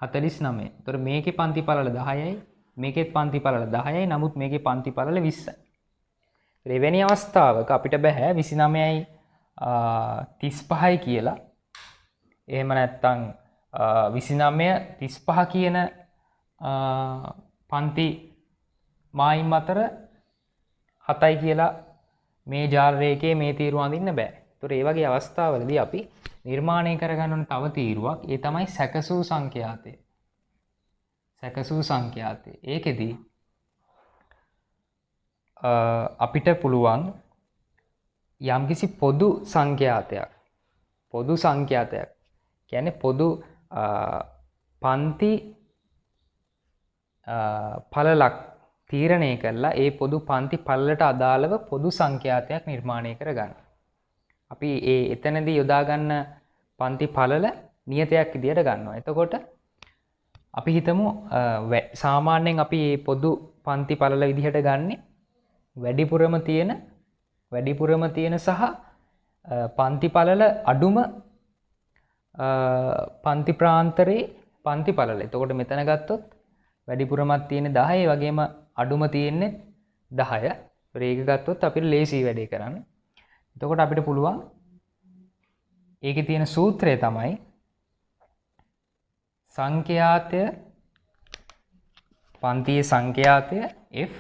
49. ඒතර මේකේ පන්ති පළල 10යි මේකෙත් පන්ති පළල 10යි නමුත් මේකේ පන්ති පළල 20යි. එවැනි අවස්ථාවක අපිට බෑ 29යි 35යි කියලා. එහෙම නැත්නම් 29 35 කියන පන්ති මායිම් අතර 7යි කියලා මේ ජාල රේඛයේ මේ තීරුව අඳින්න බෑ. ඒතර ඒ වගේ අවස්ථාවලදී අපි නිර්මාණය කරගන්න ඕන තව තීරුවක්. ඒ තමයි සැකසූ සංඛ්‍යාතය. සැකසූ සංඛ්‍යාතය. ඒකෙදී අපිට පුළුවන් යම්කිසි පොදු සංඛ්‍යාතයක් කියන්නේ පොදු පන්ති පළලක් තීරණය කරලා ඒ පොදු පන්ති පළලට අදාළව පොදු සංඛ්‍යාතයක් නිර්මාණය කරගන්න. අපි එතනදී යොදා ගන්න පන්ති පළල නියතයක් විදියට ගන්නවා. එතකොට අපි හිතමු සාමාන්‍යයෙන් අපි මේ පොදු පන්ති පළල විදිහට ගන්නේ වැඩිපුරම තියෙන සහ පන්ති පළල අඩුම පන්ති ප්‍රාන්තරේ පන්ති පළල. එතකොට මෙතන ගත්තොත් වැඩිපුරමත් තියෙන 10 ඒ වගේම අඩුම තියෙන්නේ 10. ඒක ගත්තොත් අපිට ලේසි වැඩේ කරන්න. එතකොට අපිට පුළුවන් ඒකේ තියෙන සූත්‍රය තමයි සංඛ්‍යාතය පන්තියේ සංඛ්‍යාතය f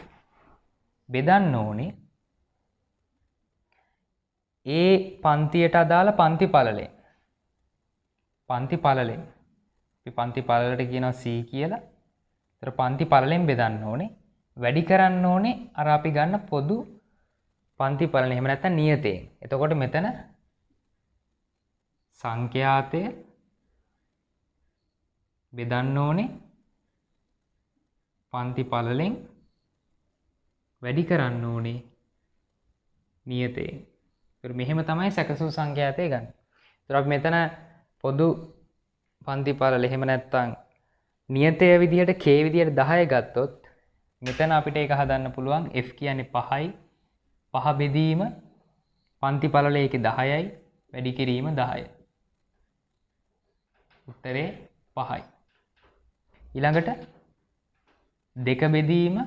බෙදන්න ඕනේ ඒ පන්තියට අදාළ පන්ති පළලෙන්. අපි පන්ති පළලට කියනවා c කියලා. ඒතර පන්ති පළලෙන් බෙදන්න ඕනේ. වැඩි කරන්න ඕනේ අර අපි ගන්න පොදු පන්ති පළල. එහෙම නැත්නම් නියතයෙන්. එතකොට මෙතන සංඛ්‍යාතය බෙදන්න ඕනේ පන්ති පළලෙන් වැඩි කරන්න ඕනේ නියතයෙන්. ඒතර මෙහෙම තමයි සැකසූ සංඛ්‍යාතය ගන්න. ඒතර අපි මෙතන පොදු පන්ති පළල එහෙම නැත්නම් නියතය විදිහට k විදිහට 10 ගත්තොත් මෙතන අපිට ඒක හදන්න පුළුවන් f කියන්නේ 5යි 5 බෙදීම පන්ති පළල ඒකේ 10යි වැඩි කිරීම 10යි. උත්තරේ 5යි. ඊළඟට 2 බෙදීම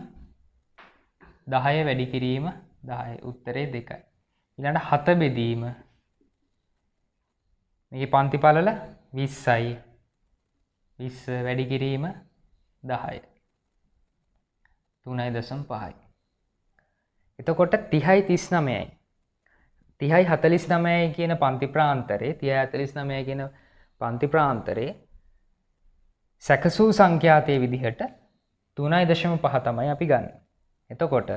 10 වැඩි කිරීම 10යි. උත්තරේ 2යි. ඊළඟට 7 බෙදීම මේකේ පන්ති පළල 20යි 20 වැඩි කිරීම 10යි. 3.5යි. එතකොට 30යි 39යි 30යි 49යි කියන පන්ති ප්‍රාන්තරේ 30යි 49යි කියන පන්ති ප්‍රාන්තරේ සැකසූ සංඛ්‍යාතයේ විදිහට 3.5 තමයි අපි ගන්න. එතකොට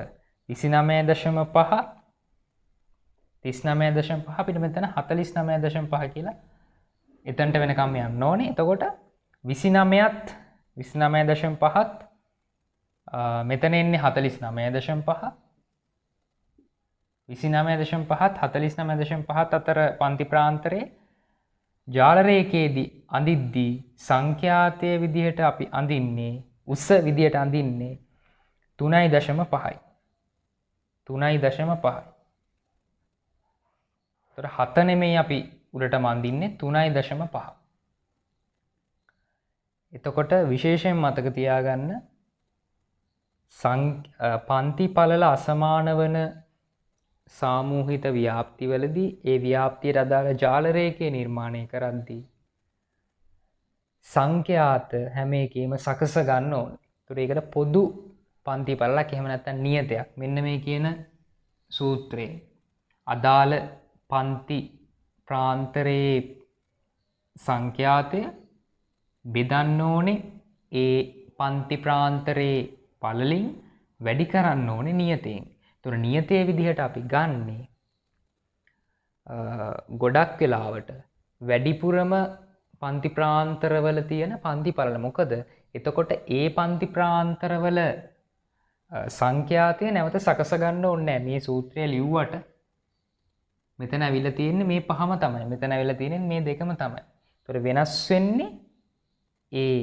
29.5 39.5 අපිට මෙතන 49.5 කියලා එතනට වෙනකම් යන්න ඕනේ. එතකොට 29ත් 29.5ත් මෙතන එන්නේ 49.5 29.5ත් 49.5ත් අතර පන්ති ප්‍රාන්තරේ ජාල රේඛයේදී අඳිද්දී සංඛ්‍යාතයේ විදිහට අපි අඳින්නේ උස විදිහට අඳින්නේ 3.5යි 3.5යි. ඒතර 7 නෙමෙයි අපි උඩටම අඳින්නේ 3.5. එතකොට විශේෂයෙන් මතක තියාගන්න පන්ති පළල අසමාන වන සාමූහිත ව්‍යාප්තිවලදී ඒ ව්‍යාප්තියට අදාළ ජාල රේඛය නිර්මාණය කරද්දී සංඛ්‍යාත හැම එකෙම සකස ගන්න ඕනේ. ඒතර ඒකට පොදු පන්ති පළලක් එහෙම නැත්නම් නියතයක්. මෙන්න මේ කියන සූත්‍රයේ අදාළ පන්ති ප්‍රාන්තරයේ සංඛ්‍යාතය බෙදන්න ඕනේ ඒ පන්ති ප්‍රාන්තරයේ පළලින් වැඩි කරන්න ඕනේ නියතයෙන්. ඒතර නියතයේ විදිහට අපි ගන්නේ ගොඩක් වෙලාවට වැඩිපුරම පන්ති ප්‍රාන්තරවල තියෙන පන්ති පළල. මොකද එතකොට ඒ පන්ති ප්‍රාන්තරවල සංඛ්‍යාතය නැවත සකස ගන්න ඕනේ නැහැ. මේ සූත්‍රය ලිව්වට මෙතන අවිලා තියෙන්නේ මේ පහම තමයි. මෙතන අවිලා තියෙන්නේ මේ දෙකම තමයි. ඒතර වෙනස් වෙන්නේ ඒ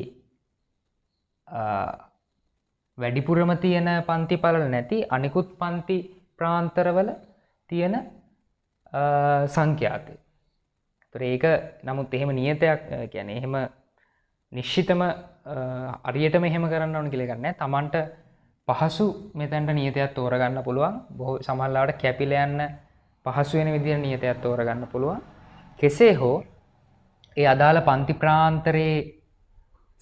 වැඩිපුරම තියෙන පන්ති පළල නැති අනිකුත් පන්ති ප්‍රාන්තරවල තියෙන සංඛ්‍යාතය. ඒතර ඒක නමුත් එහෙම නියතයක් කියන්නේ එහෙම නිශ්චිතම අරියටම එහෙම කරන්න ඕන කියලා එකක් නැහැ. Tamanට පහසු මෙතනට නියතයක් තෝරගන්න පුළුවන්. බොහෝ සමහරවිට කැපිලා යන්න පහසු වෙන විදිහට නියතයක් තෝරගන්න පුළුවන්. කෙසේ හෝ ඒ අදාළ පන්ති ප්‍රාන්තරයේ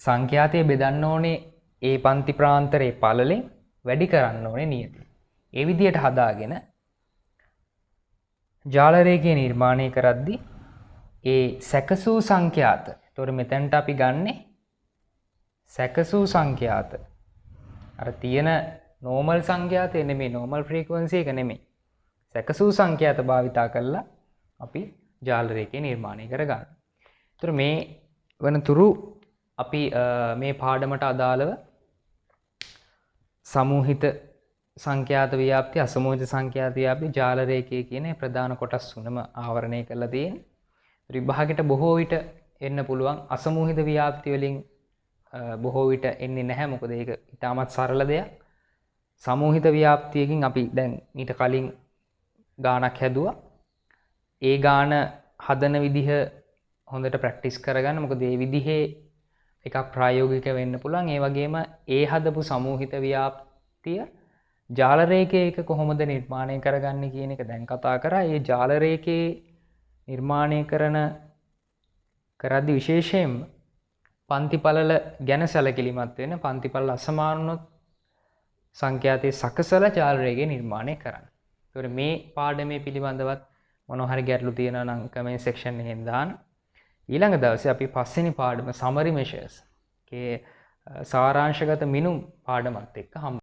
සංඛ්‍යාතය බෙදන්න ඕනේ ඒ පන්ති ප්‍රාන්තරයේ පළලෙන් වැඩි කරන්න ඕනේ නියතය. ඒ විදිහට හදාගෙන ජාල රේඛය නිර්මාණය කරද්දී ඒ සැකසූ සංඛ්‍යාත. ඒතොර මෙතනට අපි ගන්නෙ සැකසූ සංඛ්‍යාත. අර තියෙන නෝමල් සංඛ්‍යාතය නෙමෙයි, නෝමල් ෆ්‍රීකවන්සි එක නෙමෙයි. සැකසූ සංඛ්‍යාත භාවිතා කරලා අපි ජාල රේඛය නිර්මාණය කරගන්නවා. ඒතොර මේ වනතුරු අපි මේ පාඩමට අදාළව සමූහිත සංඛ්‍යාත ව්‍යාප්ති, අසමූහිත සංඛ්‍යාත ව්‍යාප්ති, ජාල රේඛය කියන ප්‍රධාන කොටස් තුනම ආවරණය කරලා තියෙනවා. විභාගයට බොහෝ විට එන්න පුළුවන් අසමූහිත ව්‍යාප්ති වලින් බොහෝ විට එන්නේ නැහැ. මොකද ඒක ඉතාමත් සරල දෙයක්. සමූහිත ව්‍යාප්තියකින් අපි දැන් ඊට කලින් ගානක් හැදුවා. ඒ ගාන හදන විදිහ හොඳට ප්‍රැක්ටිස් කරගන්න. මොකද මේ විදිහේ එකක් ප්‍රායෝගික වෙන්න පුළුවන්. ඒ වගේම ඒ හදපු සමූහිත ව්‍යාප්තිය ජාල රේඛයක කොහොමද නිර්මාණය කරගන්නේ කියන එක දැන් කතා කරා. ඒ ජාල රේඛයේ නිර්මාණය කරද්දී විශේෂයෙන්ම පන්ති පළල ගැන සැලකිලිමත් වෙන, පන්ති පළල අසමාන වුණොත් සංඛ්‍යාතයේ සකසලා ජාල රේඛය නිර්මාණය කරන්න. ඒතකොට මේ පාඩමේ පිළිබඳවත් මොනවා හරි ගැටලු තියෙනවා නම් කමෙන්ට් සෙක්ෂන් එකෙන් දාන්න. ඊළඟ දවසේ අපි පස්වෙනි පාඩම සමරි මෙෂර්ස් කේ සාරාංශගත මිනුම් පාඩමත් එක්ක හමු